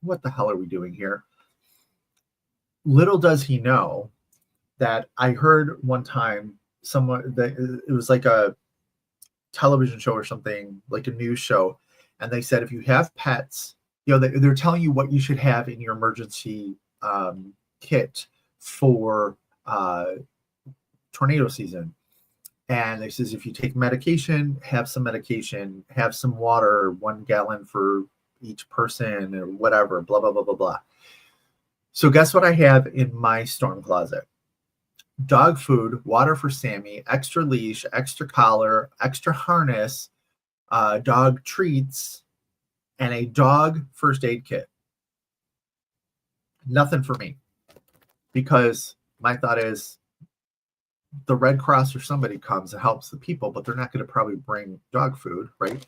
"What the hell are we doing here?" Little does he know that I heard one time someone that it was like a television show or something, like a news show, and they said if you have pets, they're telling you what you should have in your emergency kit for tornado season. And they says if you take medication, have some medication, have some water, 1 gallon for each person, or whatever, blah blah blah blah blah. So guess what I have in my storm closet? Dog food, water for Sammy, extra leash, extra collar, extra harness, dog treats, and a dog first aid kit. Nothing for me, because my thought is the Red Cross or somebody comes and helps the people, but they're not going to probably bring dog food, right?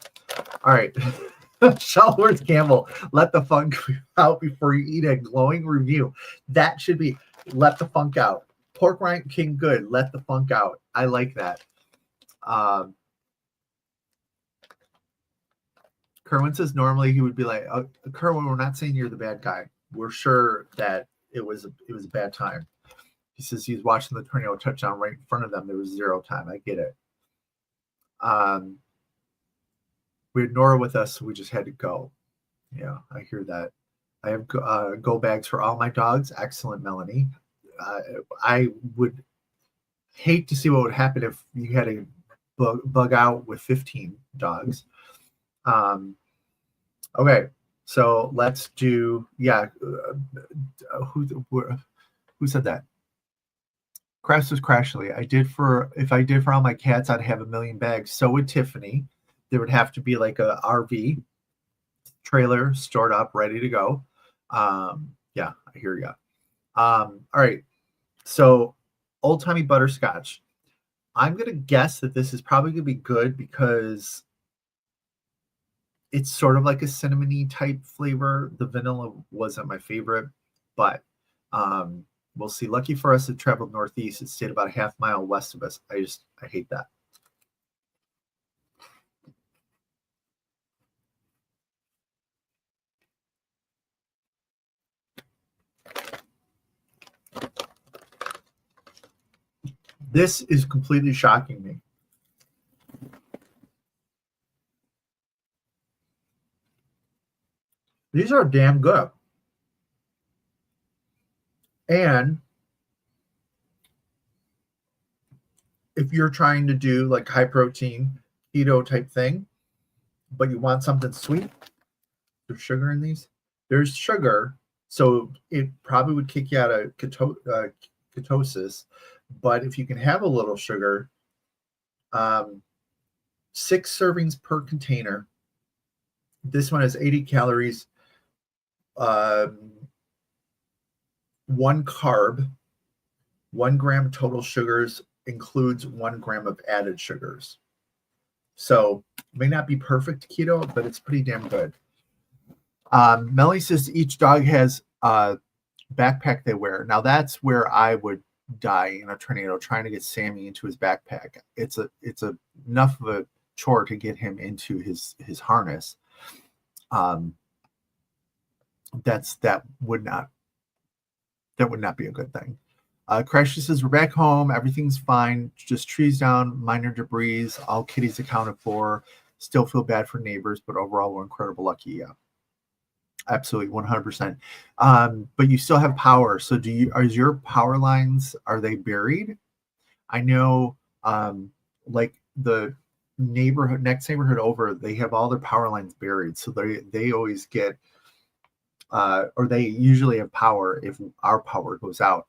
All right. Shelworth Campbell, let the funk out before you eat a glowing review. That should be let the funk out. Pork Rind King Good, let the funk out. I like that. Kerwin says normally he would be like, Kerwin, we're not saying you're the bad guy. We're sure that it was a bad time. He says he's watching the tornado touchdown right in front of them. There was 0 time. I get it. We had Nora with us, so we just had to go. Yeah, I hear that. I have go bags for all my dogs. Excellent, Melanie. I would hate to see what would happen if you had a bug out with 15 dogs. Okay, so let's do, who said that? Crash was Crashly. If I did for all my cats, I'd have 1 million bags. So would Tiffany. There would have to be like a RV trailer stored up, ready to go. Yeah, I hear you. All right. So Old Timey Butterscotch. I'm going to guess that this is probably going to be good because it's sort of like a cinnamony type flavor. The vanilla wasn't my favorite, but we'll see. Lucky for us, it traveled northeast. It stayed about a half mile west of us. I hate that. This is completely shocking me. These are damn good. And if you're trying to do like high protein keto type thing, but you want something sweet, there's sugar in these. There's sugar, so it probably would kick you out of ketosis. But if you can have a little sugar, 6 servings per container. This one has 80 calories, 1 carb, 1 gram total sugars, includes 1 gram of added sugars. So it may not be perfect keto, but it's pretty damn good. Melly says each dog has a backpack they wear. Now that's where I would die in a tornado trying to get Sammy into his backpack. It's enough of a chore to get him into his harness. That would not be a good thing. Crash says we're back home, everything's fine, just trees down, minor debris, all kitties accounted for. Still feel bad for neighbors, but overall we're incredibly lucky. Yeah, absolutely, 100%. But you still have power. So is your power lines, are they buried? I know like the next neighborhood over, they have all their power lines buried. So they always get or they usually have power if our power goes out.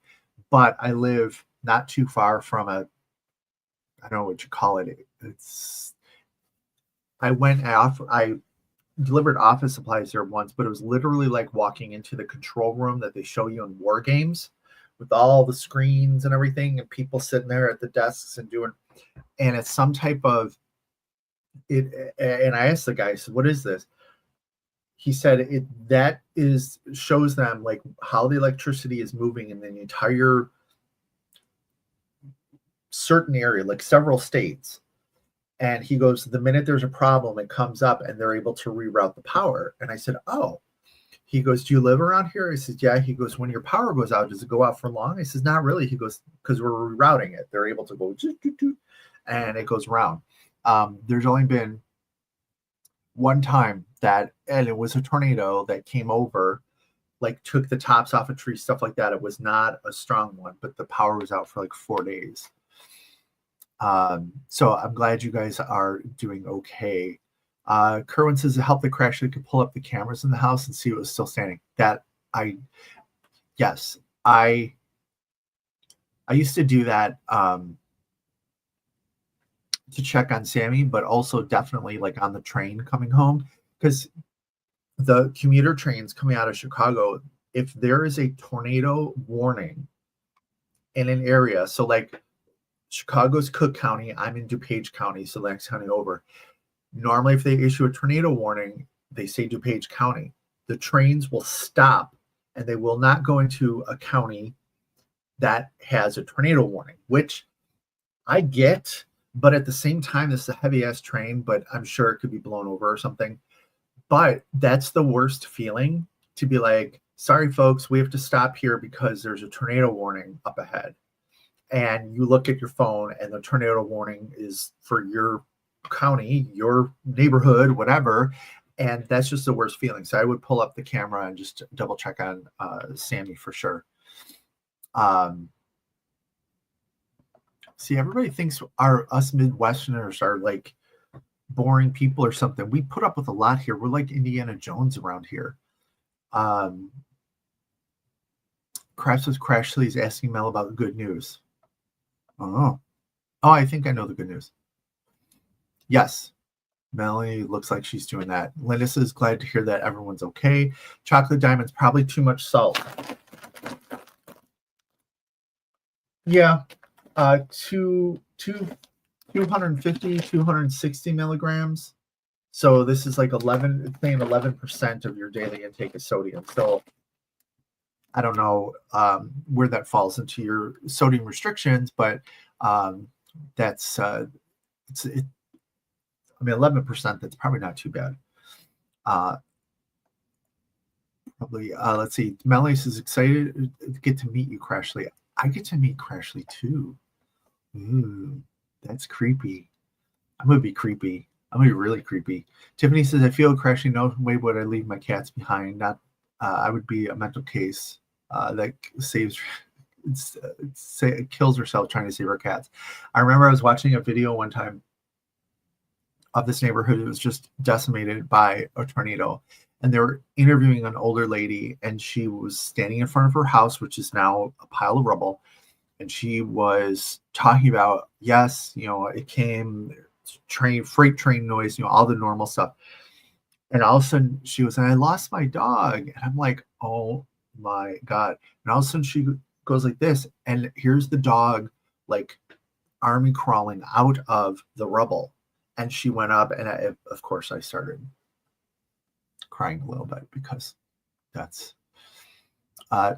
But I live not too far from I don't know what you call it. I delivered office supplies there once, but it was literally like walking into the control room that they show you in war games with all the screens and everything and people sitting there at the desks and it's some type of it. And I asked the guy, I said, what is this? He said shows them like how the electricity is moving in the entire certain area, like several states. And he goes, the minute there's a problem, it comes up and they're able to reroute the power. And I said, oh. He goes, do you live around here? I said, yeah. He goes, when your power goes out, does it go out for long? I said, not really. He goes, because we're rerouting it. They're able to go, and it goes around. There's only been one time and it was a tornado that came over, like took the tops off a tree, stuff like that. It was not a strong one, but the power was out for like 4 days. So I'm glad you guys are doing okay. Kerwin says to help the crash, they could pull up the cameras in the house and see what was still standing. I used to do that to check on Sammy, but also definitely like on the train coming home, because the commuter trains coming out of Chicago, if there is a tornado warning in an area, so like Chicago's Cook County. I'm in DuPage County, so the next county over. Normally, if they issue a tornado warning, they say DuPage County. The trains will stop and they will not go into a county that has a tornado warning, which I get, but at the same time, this is a heavy ass train, but I'm sure it could be blown over or something. But that's the worst feeling, to be like, sorry, folks, we have to stop here because there's a tornado warning up ahead. And you look at your phone and the tornado warning is for your county, your neighborhood, whatever. And that's just the worst feeling. So I would pull up the camera and just double check on Sammy for sure. See, everybody thinks us Midwesterners are like boring people or something. We put up with a lot here. We're like Indiana Jones around here. Crashly is asking Mel about good news. Oh, I think I know the good news. Yes, Melanie looks like she's doing that. Linda says, glad to hear that everyone's okay. Chocolate Diamond's probably too much salt. Yeah, 250, 260 milligrams. So this is like 11% of your daily intake of sodium. So I don't know where that falls into your sodium restrictions, but that's I mean, 11%. That's probably not too bad. Probably. Let's see. Melanie is excited to get to meet you, Crashly. I get to meet Crashly too. Ooh, that's creepy. I'm gonna be creepy. I'm gonna be really creepy. Tiffany says, I feel Crashly. No way would I leave my cats behind. Not. I would be a mental case that kills herself trying to save her cats. I remember I was watching a video one time of this neighborhood. It was just decimated by a tornado, and they were interviewing an older lady, and she was standing in front of her house, which is now a pile of rubble, and she was talking about, yes, it came freight train noise, all the normal stuff. And all of a sudden she was, I lost my dog. And I'm like, oh my God. And all of a sudden she goes like this, and here's the dog like army crawling out of the rubble. And she went up, and of course I started crying a little bit because that's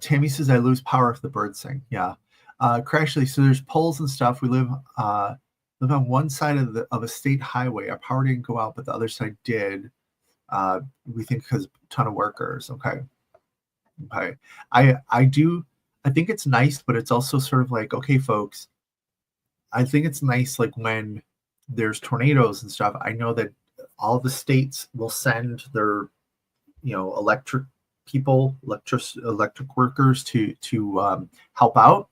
Tammy says, I lose power if the birds sing. Yeah. Crashly, so there's poles and stuff. We live on one side of a state highway. Our power didn't go out, but the other side did. We think because a ton of workers. Okay. I think it's nice, but it's also sort of like, okay, folks, I think it's nice like when there's tornadoes and stuff. I know that all the states will send their electric workers to help out.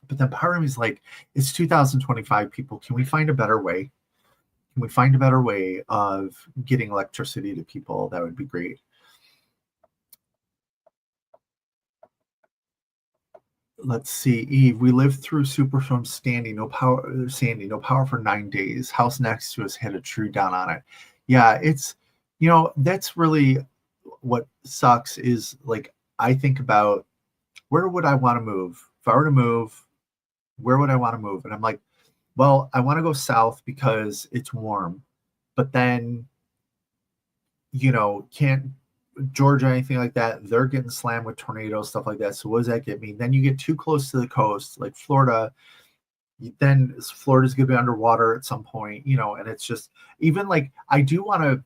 But then part of me is like, it's 2025, people. Can we find a better way? Can we find a better way of getting electricity to people? That would be great. Let's see, Eve. We lived through Superstorm Sandy. No power for 9 days. House next to us had a tree down on it. Yeah, it's that's really what sucks. Is like, I think about, where would I want to move? If I were to move, where would I want to move? And I'm like, well, I want to go south because it's warm, but then, can't Georgia, anything like that, they're getting slammed with tornadoes, stuff like that. So what does that get me? Then you get too close to the coast, like Florida, then Florida's going to be underwater at some point, and it's just, even like, I do want to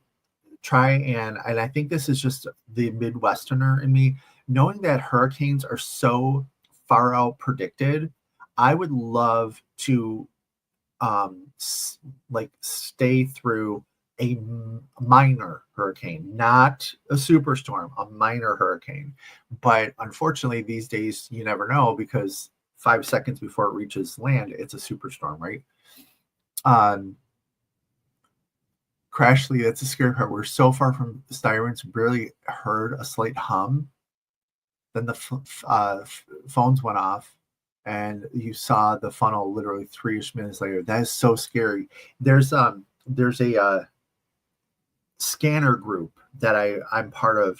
try and I think this is just the Midwesterner in me, knowing that hurricanes are so far out predicted. I would love to stay through a minor hurricane, not a superstorm, a minor hurricane. But unfortunately, these days, you never know, because 5 seconds before it reaches land, it's a superstorm, right? Crashly, that's a scary part. We're so far from sirens, barely heard a slight hum. Then the phones went off, and you saw the funnel literally 3-ish minutes later. That is so scary. There's a scanner group that I'm part of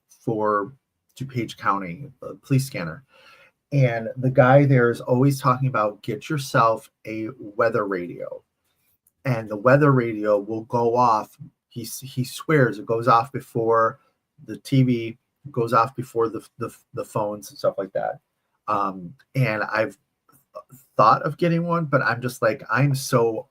for DuPage County, police scanner, And the guy there is always talking about get yourself a weather radio, and the weather radio will go off. He swears it goes off before the TV, goes off before the phones and stuff like that. And I've thought of getting one, but I'm just like, I'm so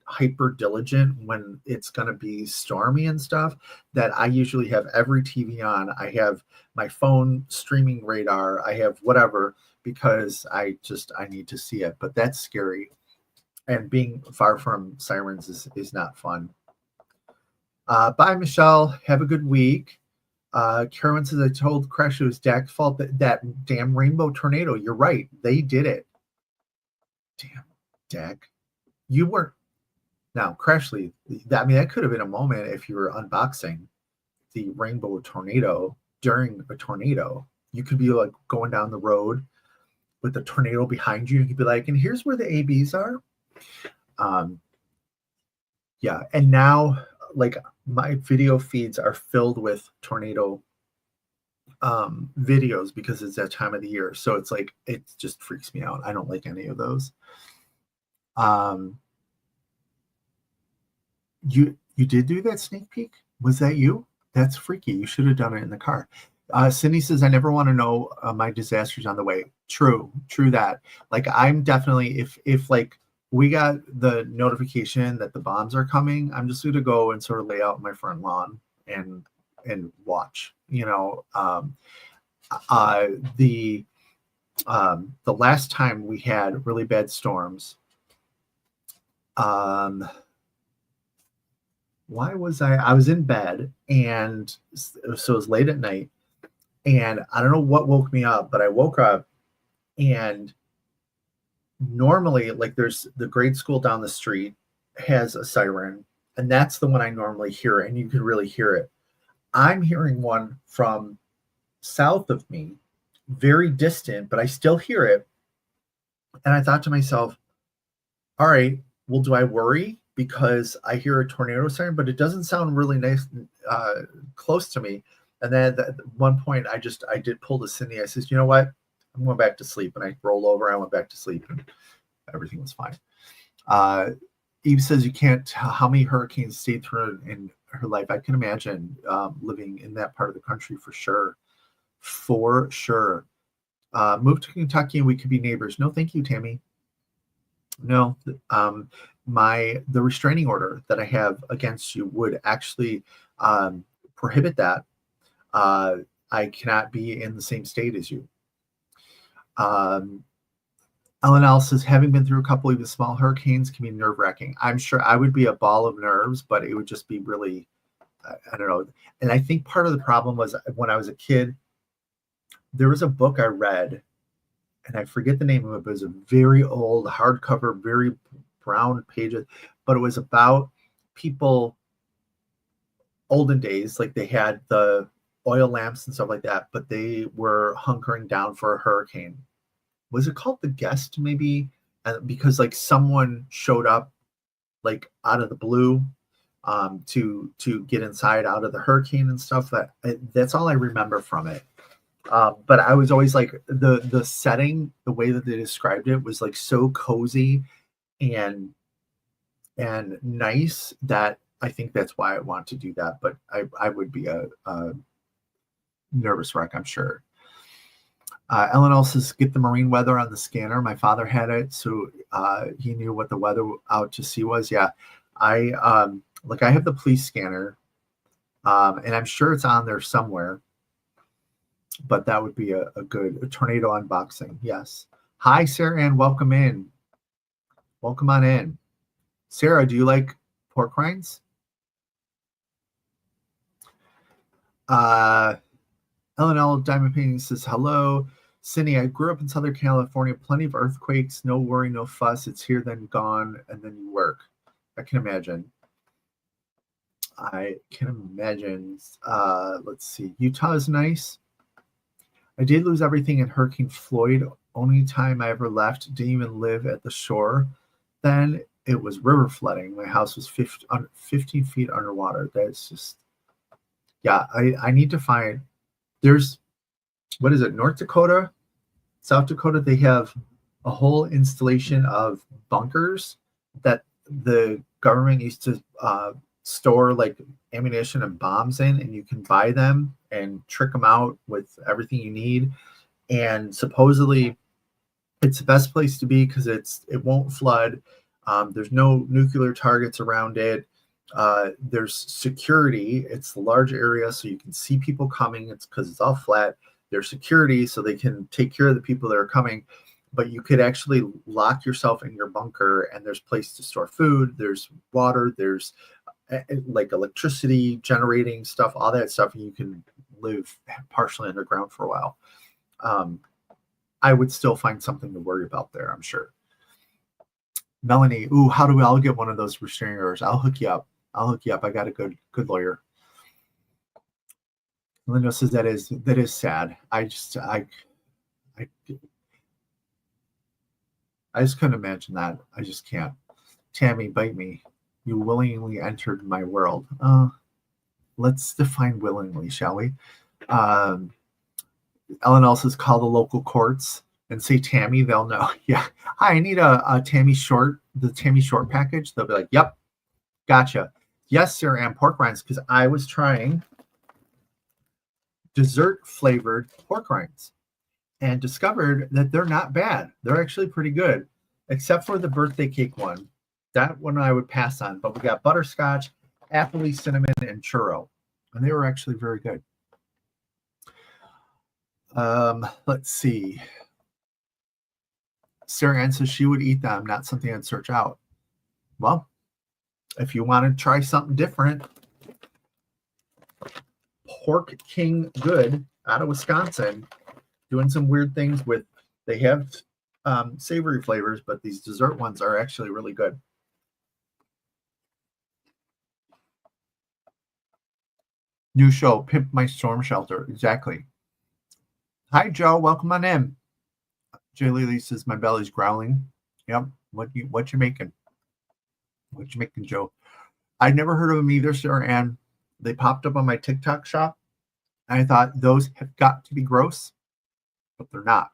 hyper diligent when it's going to be stormy and stuff that I usually have every TV on. I have my phone streaming radar. I have whatever, because I need to see it. But that's scary. And being far from sirens is not fun. Bye, Michelle. Have a good week. Carolyn says, I told Crash it was Dak's fault, that damn rainbow tornado. You're right. They did it. Damn, Dak. You weren't. Now, Crashly, that could have been a moment if you were unboxing the rainbow tornado during a tornado. You could be like going down the road with the tornado behind you. You could be like, and here's where the ABs are. Yeah. And now, like, my video feeds are filled with tornado videos because it's that time of the year. So it's like, it just freaks me out. I don't like any of those. You did do that sneak peek? Was that you? That's freaky. You should have done it in the car. Cindy says, I never want to know my disasters on the way. True that. Like, I'm definitely, if like we got the notification that the bombs are coming, I'm just going to go and sort of lay out my front lawn and watch, the last time we had really bad storms, why was I was in bed, and so it was late at night, and I don't know what woke me up, but I woke up, and normally, like, there's the grade school down the street has a siren, and that's the one I normally hear, and you can really hear it. I'm hearing one from south of me, very distant, but I still hear it. And I thought to myself, all right, well, do I worry because I hear a tornado siren, but it doesn't sound really nice, close to me. And then at one point, I did pull to Cindy. I says, you know what? I'm going back to sleep. And I rolled over. I went back to sleep, and everything was fine. Eve says, you can't tell how many hurricanes stayed through in her life. I can imagine living in that part of the country for sure. For sure. Move to Kentucky and we could be neighbors. No, thank you, Tammy. No, the restraining order that I have against you would actually prohibit that. I cannot be in the same state as you. Ellen L says, having been through a couple even small hurricanes can be nerve-wracking. I'm sure I would be a ball of nerves, but it would just be really, I don't know. And I think part of the problem was when I was a kid, there was a book I read, and I forget the name of it, but it was a very old hardcover, very brown pages, but it was about people olden days, like they had the oil lamps and stuff like that, but they were hunkering down for a hurricane. Was it called The Guest, maybe? Because like someone showed up like out of the blue to get inside out of the hurricane and stuff. That's all I remember from it. But I was always like the setting, the way that they described it was like so cozy and nice that I think that's why I want to do that. But I would be a nervous wreck, I'm sure. Ellen also says, get the marine weather on the scanner. My father had it, so he knew what the weather out to sea was. Yeah, I have the police scanner, and I'm sure it's on there somewhere. But that would be a good tornado unboxing. Yes. Hi, Sarah Ann. Welcome in. Welcome on in. Sarah, do you like pork rinds? L&L Diamond Painting says, hello. Cindy, I grew up in Southern California. Plenty of earthquakes. No worry, no fuss. It's here, then gone, and then you work. I can imagine. Let's see. Utah is nice. I did lose everything in Hurricane Floyd. Only time I ever left. Didn't even live at the shore. Then it was river flooding. My house was 15 feet underwater. That's just, yeah, I need to find, there's, what is it, North Dakota? South Dakota, they have a whole installation of bunkers that the government used to store like ammunition and bombs in, and you can buy them and trick them out with everything you need. And supposedly it's the best place to be because it won't flood. There's no nuclear targets around it. There's security. It's a large area, so you can see people coming. It's because it's all flat. There's security, so they can take care of the people that are coming. But you could actually lock yourself in your bunker, and there's place to store food. There's water. There's like electricity generating stuff, all that stuff, and you can live partially underground for a while. I would still find something to worry about there, I'm sure. Melanie, ooh, how do we all get one of those restraining orders? I'll hook you up. I got a good lawyer. Linda says that is sad. I just couldn't imagine that. I just can't. Tammy, bite me. You willingly entered my world. Let's define willingly, shall we? Ellen says call the local courts and say Tammy. They'll know. Yeah. Hi, I need a Tammy Short, the Tammy Short package. They'll be like, yep, gotcha. Yes, sir, and pork rinds, because I was trying dessert flavored pork rinds and discovered that they're not bad. They're actually pretty good, except for the birthday cake one. That one I would pass on, but we got butterscotch, appley, cinnamon, and churro, and they were actually very good. Let's see. Sarah Ann says she would eat them, not something I'd search out. Well, if you want to try something different, Pork King Good out of Wisconsin, doing some weird things with, they have savory flavors, but these dessert ones are actually really good. New show, Pimp My Storm Shelter. Exactly. Hi, Joe. Welcome on in. Jay Lily says, my belly's growling. Yep. What you making? What you making, Joe? I'd never heard of them either, sir. And they popped up on my TikTok shop. And I thought those have got to be gross, but they're not.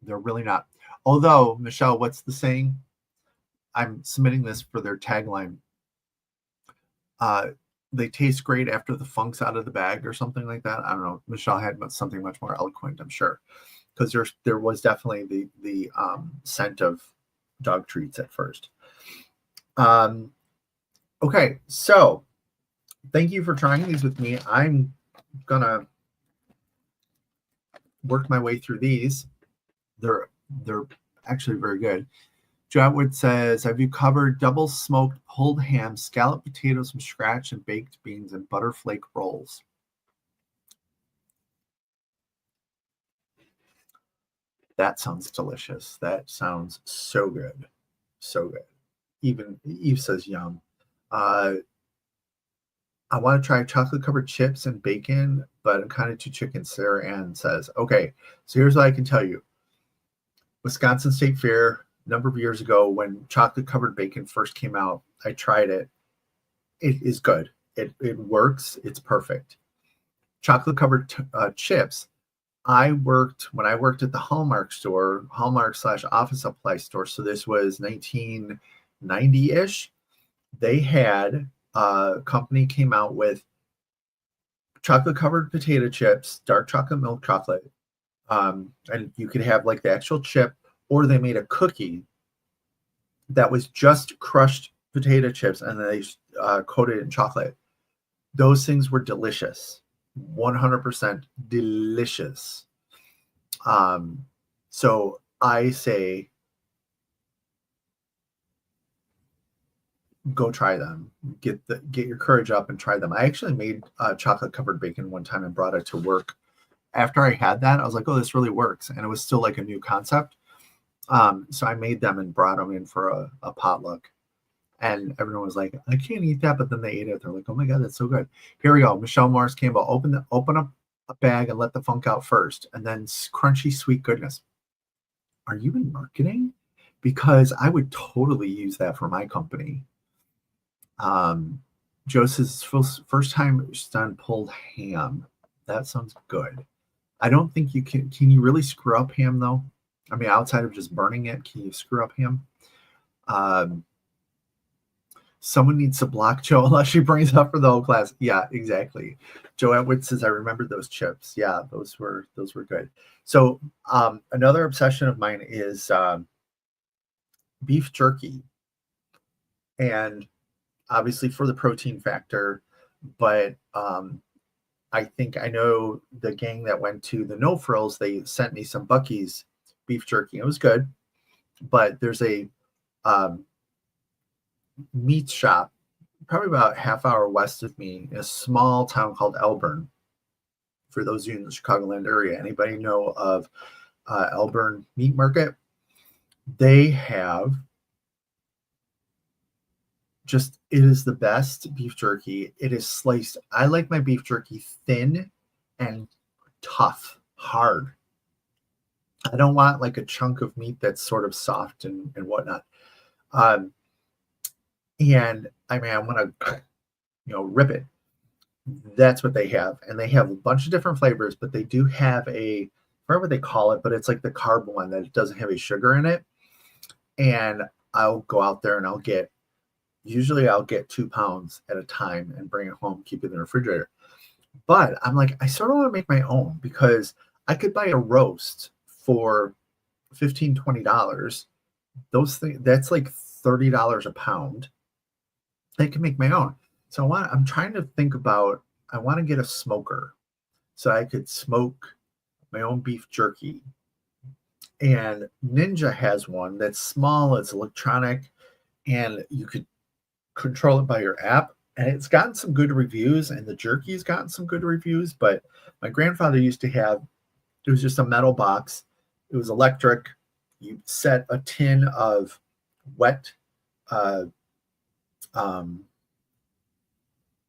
They're really not. Although, Michelle, what's the saying? I'm submitting this for their tagline. They taste great after the funk's out of the bag or something like that. I don't know. Michelle had something much more eloquent, I'm sure, because there was definitely the scent of dog treats at first. Okay, so thank you for trying these with me. I'm gonna work my way through these. They're actually very good. Joe Atwood says, have you covered double smoked pulled ham, scalloped potatoes from scratch, and baked beans and butterflake rolls? That sounds delicious. That sounds so good. So good. Even Eve says yum. I want to try chocolate covered chips and bacon, but I'm kind of too chicken. Sarah Ann says, okay, so here's what I can tell you. Wisconsin State Fair, a number of years ago, when chocolate covered bacon first came out, I tried it. It is good. It works. It's perfect. Chocolate covered chips. When I worked at the Hallmark store, Hallmark/office supply store. So this was 1990-ish. They had a company came out with chocolate covered potato chips, dark chocolate, milk chocolate. And you could have like the actual chip, or they made a cookie that was just crushed potato chips and they coated it in chocolate. Those things were delicious. 100% delicious. So I say go try them. Get your courage up and try them. I actually made chocolate covered bacon one time and brought it to work. After I had that, I was like, oh, this really works. And it was still like a new concept. So I made them and brought them in for a potluck. And everyone was like, I can't eat that. But then they ate it. They're like, oh my God, that's so good. Here we go. Michelle Morris Campbell, open up a bag and let the funk out first. And then crunchy, sweet goodness. Are you in marketing? Because I would totally use that for my company. Joe says, first time done pulled ham. That sounds good. I don't think you can you really screw up ham though? I mean, outside of just burning it, can you screw up ham? Um, Someone needs to block Joe unless she brings up for the whole class. Yeah, exactly. Joe Atwood says, I remember those chips. Yeah, those were good. So another obsession of mine is beef jerky. And obviously for the protein factor, but I think I know the gang that went to the No Frills, they sent me some Buc-ee's beef jerky. It was good, but there's a um, meat shop probably about half hour west of me in a small town called Elburn. For those of you in the Chicagoland area, anybody know of Elburn Meat Market? They have just, it is the best beef jerky. It is sliced. I like my beef jerky thin and tough, hard. I don't want like a chunk of meat that's sort of soft and whatnot. And I mean, I want to, rip it. That's what they have. And they have a bunch of different flavors, but they do have I forget what they call it, but it's like the carb one that doesn't have any sugar in it. And I'll go out there and I'll get 2 pounds at a time and bring it home, keep it in the refrigerator. But I'm like, I sort of want to make my own because I could buy a roast for $15, $20. Those things, that's like $30 a pound. I can make my own. So I'm trying to think about, I want to get a smoker so I could smoke my own beef jerky. And Ninja has one that's small, it's electronic, and you could control it by your app. And it's gotten some good reviews, and the jerky's gotten some good reviews. But my grandfather used to have, it was just a metal box. It was electric. You set a tin of wet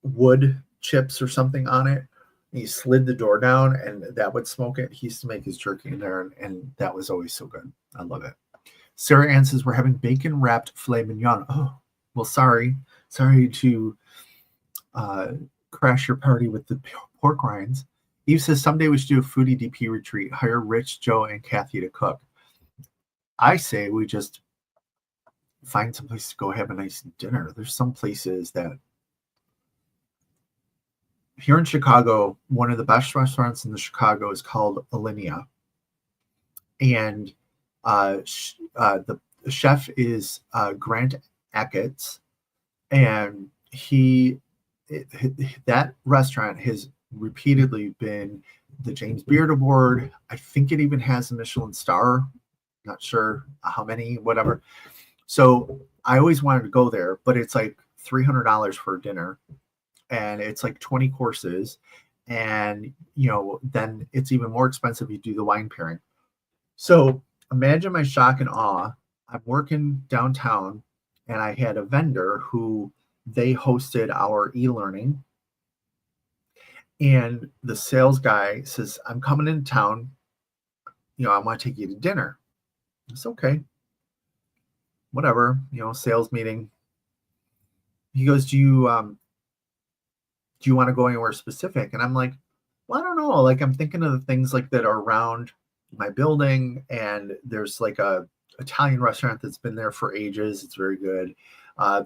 wood chips or something on it. He slid the door down and that would smoke it. He used to make his jerky in there, and that was always so good. I love it. Sarah Ann says, we're having bacon wrapped filet mignon. Oh, well, sorry to crash your party with the pork rinds. Eve says, someday we should do a foodie DP retreat. Hire Rich, Joe, and Kathy to cook. I say we just find some place to go have a nice dinner. There's some places that here in Chicago, one of the best restaurants in Chicago is called Alinea. And the chef is Grant Achatz. And that restaurant has repeatedly been the James Beard Award. I think it even has a Michelin star. Not sure how many, whatever. So I always wanted to go there, but it's like $300 for dinner. And it's like 20 courses. And, then it's even more expensive if you do the wine pairing. So imagine my shock and awe. I'm working downtown and I had a vendor who they hosted our e-learning. And the sales guy says, I'm coming into town. I want to take you to dinner. It's okay. Whatever, sales meeting. He goes, do you want to go anywhere specific? And I'm like, well, I don't know. Like, I'm thinking of the things like that are around my building. And there's like a Italian restaurant that's been there for ages. It's very good.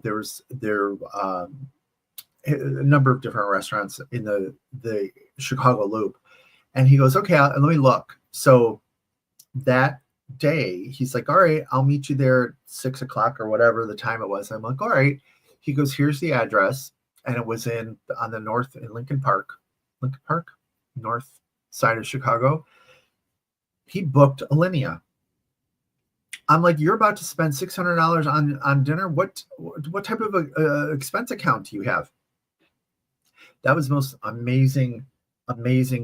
There's a number of different restaurants in the Chicago Loop. And he goes, okay, let me look. So that day, he's like, all right, I'll meet you there at 6 o'clock or whatever the time it was. I'm like, all right. He goes, here's the address. And it was on the north in Lincoln Park, north side of Chicago. He booked Alinea. I'm like, you're about to spend $600 on dinner. What type of expense account do you have? That was the most amazing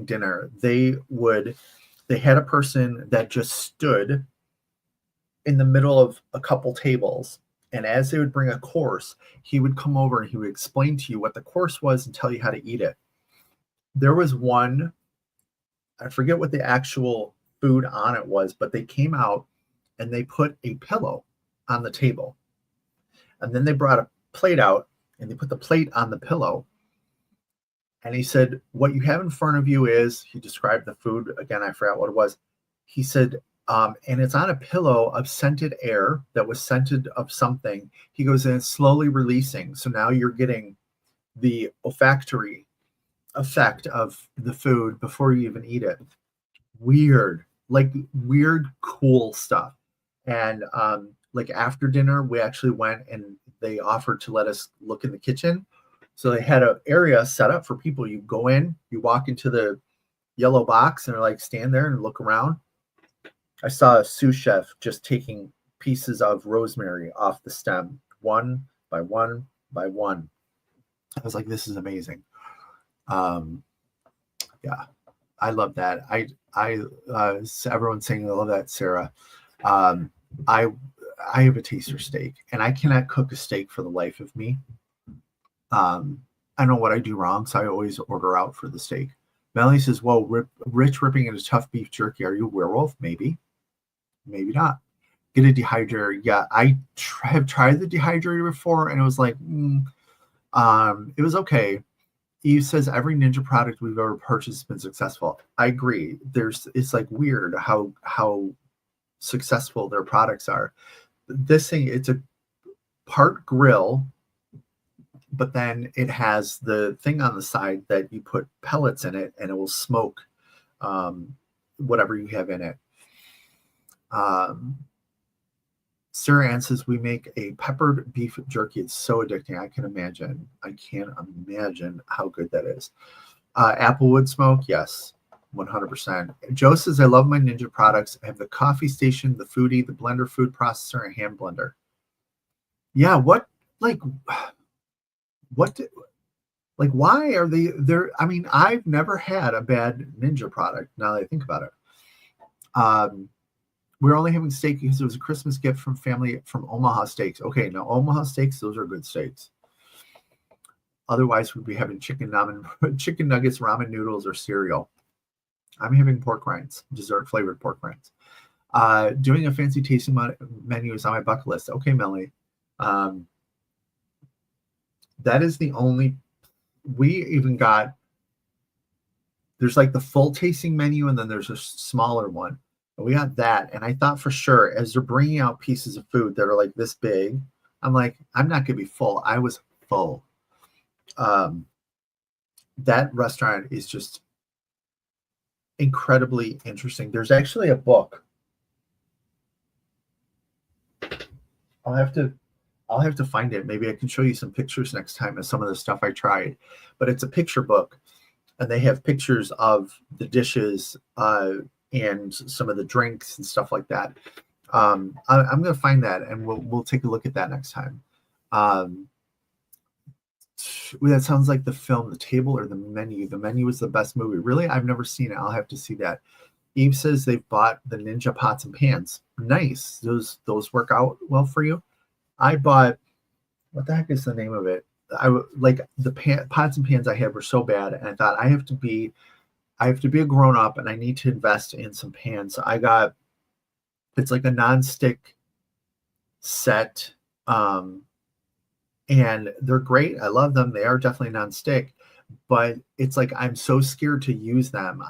dinner. They had a person that just stood in the middle of a couple tables. And as they would bring a course, he would come over and he would explain to you what the course was and tell you how to eat it. There was one, I forget what the actual food on it was, but they came out and they put a pillow on the table. And then they brought a plate out and they put the plate on the pillow. And he said, what you have in front of you is, he described the food. Again, I forgot what it was. He said, and it's on a pillow of scented air that was scented of something. He goes, and it's slowly releasing. So now you're getting the olfactory effect of the food before you even eat it. Weird, like weird, cool stuff. And like after dinner, we actually went and they offered to let us look in the kitchen. So they had an area set up for people. You go in, you walk into the yellow box and they're like, stand there and look around. I saw a sous chef just taking pieces of rosemary off the stem, one by one by one. I was like, this is amazing. Yeah, I love that. Everyone's saying I love that, Sarah. I have a taster steak, and I cannot cook a steak for the life of me. I know what I do wrong, so I always order out for the steak. Melanie says, "Whoa, Rich ripping into tough beef jerky. Are you a werewolf? Maybe, maybe not. Get a dehydrator. Yeah, I have tried the dehydrator before, and it was like, it was okay." Eve says every Ninja product we've ever purchased has been successful. I agree. It's like weird how successful their products are. This thing, it's a part grill, but then it has the thing on the side that you put pellets in it and it will smoke whatever you have in it. Sarah Ann says we make a peppered beef jerky. It's so addicting. I can't imagine how good that is. Applewood smoke, yes, 100%. Joe says I love my Ninja products. I have the coffee station, the foodie, the blender food processor, and hand blender. Yeah, why are they there? I mean, I've never had a bad Ninja product now that I think about it. We're only having steak because it was a Christmas gift from family from Omaha Steaks. Okay, now Omaha Steaks, those are good steaks. Otherwise, we'd be having chicken nuggets, ramen noodles, or cereal. I'm having pork rinds, dessert flavored pork rinds. Doing a fancy tasting menu is on my bucket list. Okay, Melanie. That is the only. We even got. There's like the full tasting menu, and then there's a smaller one. We got that, and I thought for sure as they're bringing out pieces of food that are like this big, I'm like, I'm not gonna be full. I was full. That restaurant is just incredibly interesting. There's actually a book. I'll have to find it. Maybe I can show you some pictures next time of some of the stuff I tried. But it's a picture book, and they have pictures of the dishes and some of the drinks and stuff like that. I'm going to find that, and we'll take a look at that next time. That sounds like the film, The Table or The Menu. The Menu is the best movie. Really? I've never seen it. I'll have to see that. Eve says they've bought the Ninja pots and pans. Nice. Those work out well for you. I bought, what the heck is the name of it? Like the pots and pans I had were so bad, and I thought I have to be a grown up and I need to invest in some pans. So I got, it's like a non-stick set, and they're great. I love them. They are definitely non-stick, but it's like I'm so scared to use them.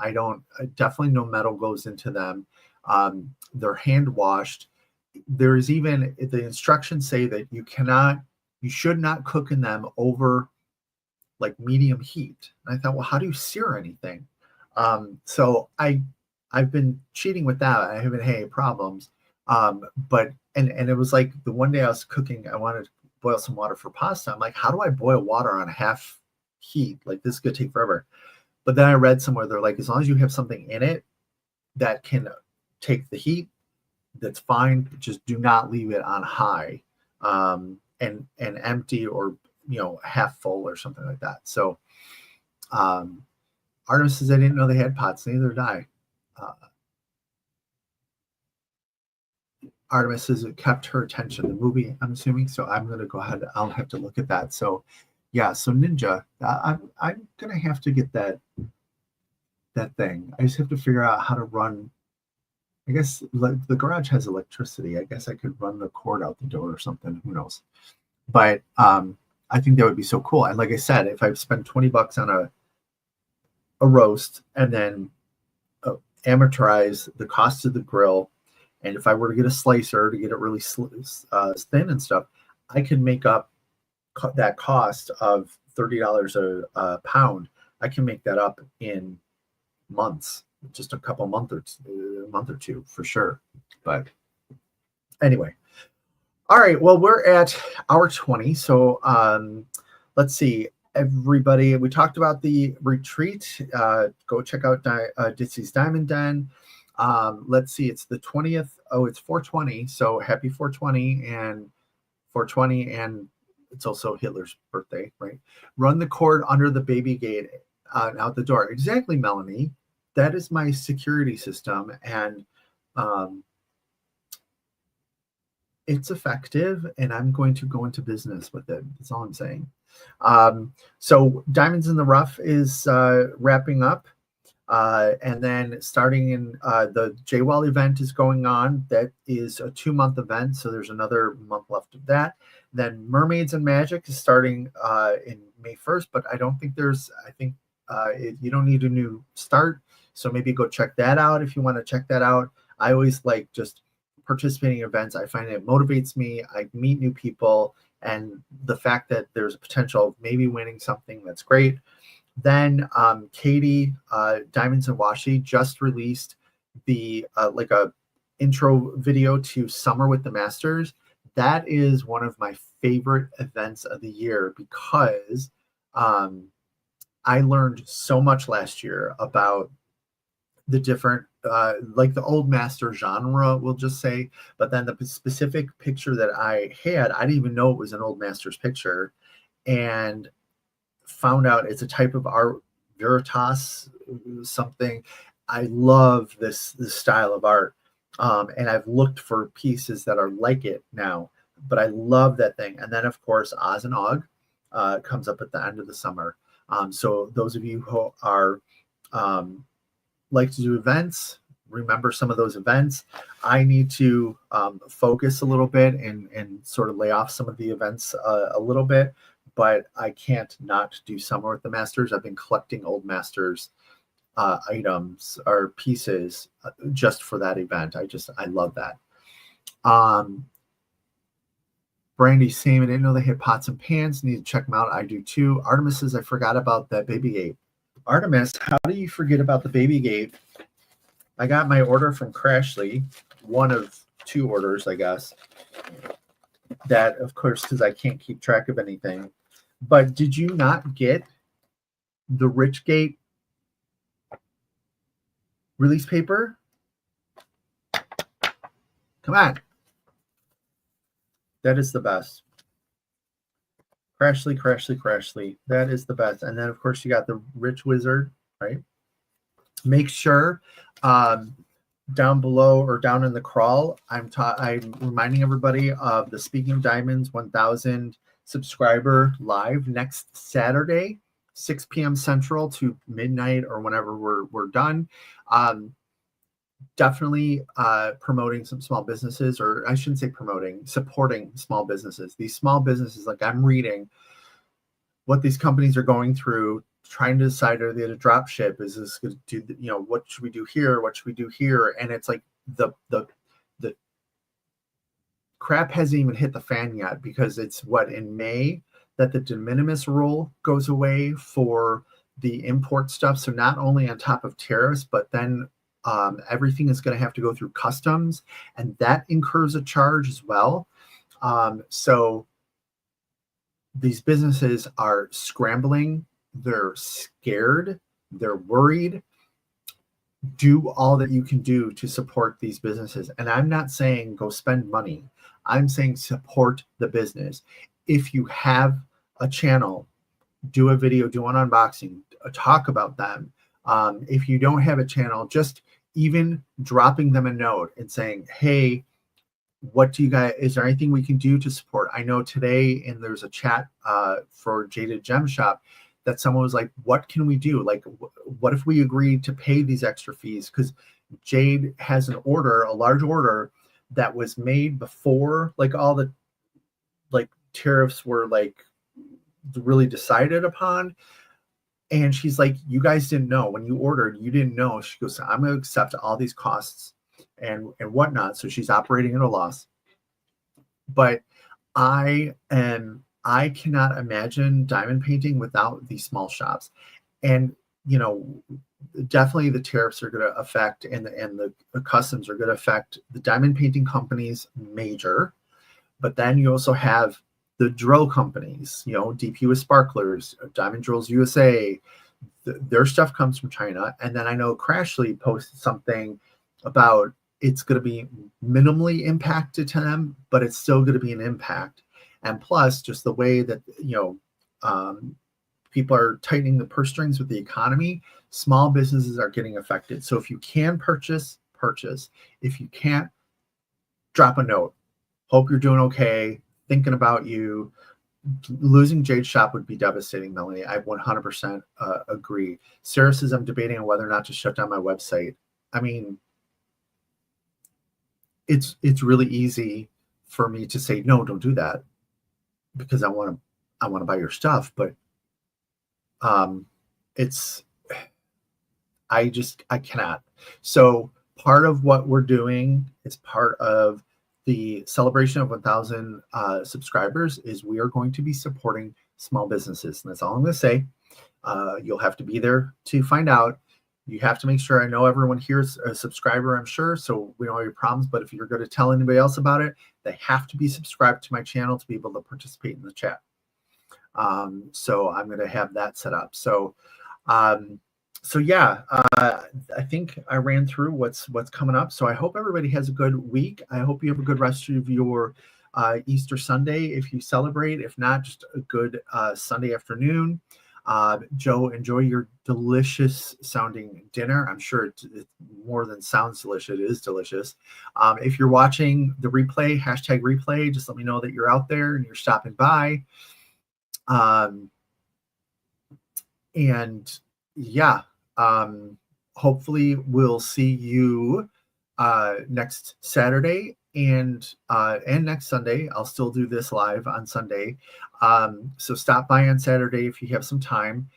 Definitely no metal goes into them. They're hand washed. There's even the instructions say that you should not cook in them over like medium heat. And I thought, well, how do you sear anything? So I've been cheating with that. I haven't had any problems. But it was like the one day I was cooking, I wanted to boil some water for pasta. I'm like, how do I boil water on half heat? Like this is gonna take forever. But then I read somewhere they're like, as long as you have something in it that can take the heat, that's fine. Just do not leave it on high, and empty or half full or something like that. So Artemis says I didn't know they had pots, neither did I. Artemis says it kept her attention, the movie, I'm assuming. So I'm going to go ahead. I'll have to look at that. So yeah, so Ninja, I'm going to have to get that thing. I just have to figure out how to run. I guess the garage has electricity. I guess I could run the cord out the door or something. Who knows? But I think that would be so cool. And like I said, if I spend $20 on a roast and then amortize the cost of the grill. And if I were to get a slicer to get it really thin and stuff, I could make up that cost of $30 a pound. I can make that up in months, just a month or two for sure. But anyway, all right. Well, we're at hour 20. So let's see. Everybody, we talked about the retreat. Go check out Ditsy's Diamond Den. Let's see. It's the 20th. Oh, it's 420. So happy 420 and 420. And it's also Hitler's birthday, right? Run the cord under the baby gate out the door. Exactly, Melanie. That is my security system. And it's effective, and I'm going to go into business with it. That's all I'm saying. So Diamonds in the Rough is wrapping up. And then starting in the JWall event is going on. That is a 2-month event. So there's another month left of that. Then Mermaids and Magic is starting in May 1st, but I think you don't need a new start. So maybe go check that out if you want to check that out. I always like just participating in events. I find it motivates me. I meet new people, and the fact that there's a potential of maybe winning something, that's great. Then Katie, Diamonds and Washi, just released the like a intro video to Summer with the Masters. That is one of my favorite events of the year because I learned so much last year about the different like the old master genre, we'll just say, but then the specific picture that I had, I didn't even know it was an old master's picture, and found out it's a type of art, Veritas something. I love this style of art, and I've looked for pieces that are like it now, but I love that thing. And then of course Oz and Og comes up at the end of the summer. So those of you who are like to do events, remember some of those events. I need to focus a little bit and sort of lay off some of the events a little bit, but I can't not do Summer with the Masters. I've been collecting old Masters items or pieces just for that event. I love that. Brandy Sam, I didn't know they had pots and pans. Need to check them out. I do too. Artemis says, I forgot about that baby gate. Artemis, how do you forget about the baby gate? I got my order from Crashly, one of 2 orders, I guess. That, of course, because I can't keep track of anything. But did you not get the Richgate release paper? Come on. That is the best. Crashly, Crashly, Crashly. That is the best. And then, of course, you got the Rich Wizard, right? Make sure down below or down in the crawl, I'm reminding everybody of the Speaking of Diamonds 1000 subscriber live next Saturday, 6 p.m. Central to midnight or whenever we're done. Definitely promoting some small businesses, or I shouldn't say promoting, supporting small businesses. These small businesses, like I'm reading what these companies are going through, trying to decide are they to drop ship? Is this going to do, what should we do here? What should we do here? And it's like the crap hasn't even hit the fan yet, because it's in May that the de minimis rule goes away for the import stuff. So not only on top of tariffs, but then everything is going to have to go through customs, and that incurs a charge as well. So these businesses are scrambling. They're scared. They're worried. Do all that you can do to support these businesses. And I'm not saying go spend money. I'm saying support the business. If you have a channel, do a video, do an unboxing, talk about them. If you don't have a channel, just even dropping them a note and saying, hey, what do you guys, is there anything we can do to support? I know today, and there's a chat for Jaded Gem Shop, that someone was like, what can we do? Like, what if we agreed to pay these extra fees? Because Jade has an order, a large order that was made before like all the like tariffs were like really decided upon. And she's like, you guys didn't know when you ordered, you didn't know. She goes, I'm going to accept all these costs and whatnot. So she's operating at a loss. But I cannot imagine diamond painting without these small shops. And, you know, definitely the tariffs are going to affect and the customs are going to affect the diamond painting companies major. But then you also have the drill companies, you know, DP with Sparklers, Diamond Drills USA, their stuff comes from China. And then I know Crashly posted something about it's going to be minimally impacted to them, but it's still going to be an impact. And plus, just the way that, you know, people are tightening the purse strings with the economy, small businesses are getting affected. So if you can purchase. If you can't, drop a note. Hope you're doing okay. Thinking about you. Losing Jade Shop would be devastating, Melanie. I 100% agree. Sarah says, I'm debating on whether or not to shut down my website. I mean, it's really easy for me to say, no, don't do that, because I want to buy your stuff. But I cannot. So part of what we're doing is part of the celebration of 1,000 subscribers is we are going to be supporting small businesses. And that's all I'm going to say. You'll have to be there to find out. You have to make sure, I know everyone here is a subscriber, I'm sure, so we don't have any problems. But if you're going to tell anybody else about it, they have to be subscribed to my channel to be able to participate in the chat. So I'm going to have that set up. So yeah, I think I ran through what's coming up. So I hope everybody has a good week. I hope you have a good rest of your Easter Sunday if you celebrate. If not, just a good Sunday afternoon. Joe, enjoy your delicious sounding dinner. I'm sure it more than sounds delicious. It is delicious. If you're watching the replay, #replay, just let me know that you're out there and you're stopping by. And yeah, hopefully we'll see you next Saturday and next Sunday. I'll still do this live on Sunday. So stop by on Saturday if you have some time.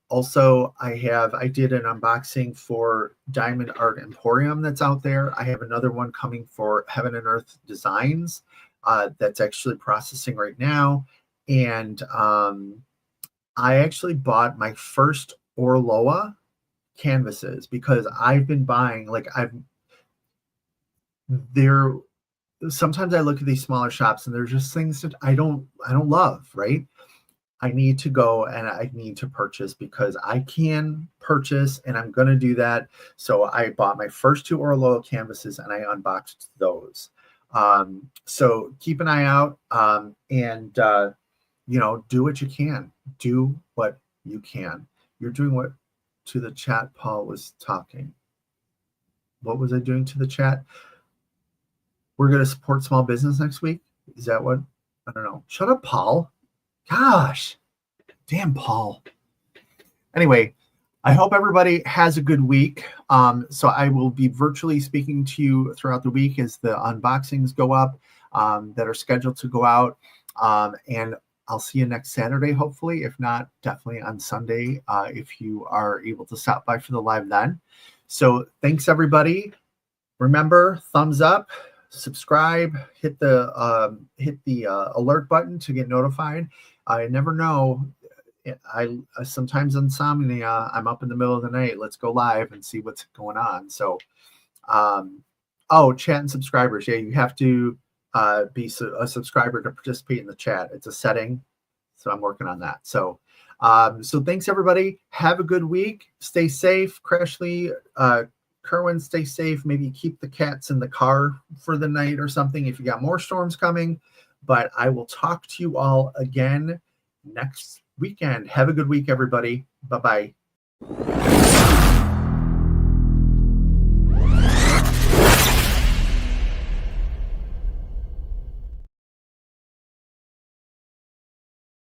Also, I did an unboxing for Diamond Art Emporium that's out there. I have another one coming for Heaven and Earth Designs that's actually processing right now. And I actually bought my first Orloa canvases because I've been buying, sometimes I look at these smaller shops and there's just things that I don't love, right? I need to go and I need to purchase because I can purchase and I'm going to do that. So I bought my first 2 Orloa canvases and I unboxed those. So keep an eye out and you know, do what you can. Do what you can. You're doing what to the chat Paul was talking. What was I doing to the chat? We're going to support small business next week. Is that what? I don't know. Shut up, Paul. Gosh. Damn, Paul. Anyway, I hope everybody has a good week. So I will be virtually speaking to you throughout the week as the unboxings go up that are scheduled to go out. And I'll see you next Saturday, hopefully. If not, definitely on Sunday, if you are able to stop by for the live then. So thanks, everybody. Remember, thumbs up, subscribe, hit the alert button to get notified. I never know. I sometimes insomnia. I'm up in the middle of the night. Let's go live and see what's going on. So, chat and subscribers. Yeah, you have to be a subscriber to participate in the chat. It's a setting, so I'm working on that. So thanks, everybody. Have a good week. Stay safe. Crashly, Kerwin, stay safe. Maybe keep the cats in the car for the night or something if you got more storms coming. But I will talk to you all again next weekend. Have a good week, everybody. Bye-bye.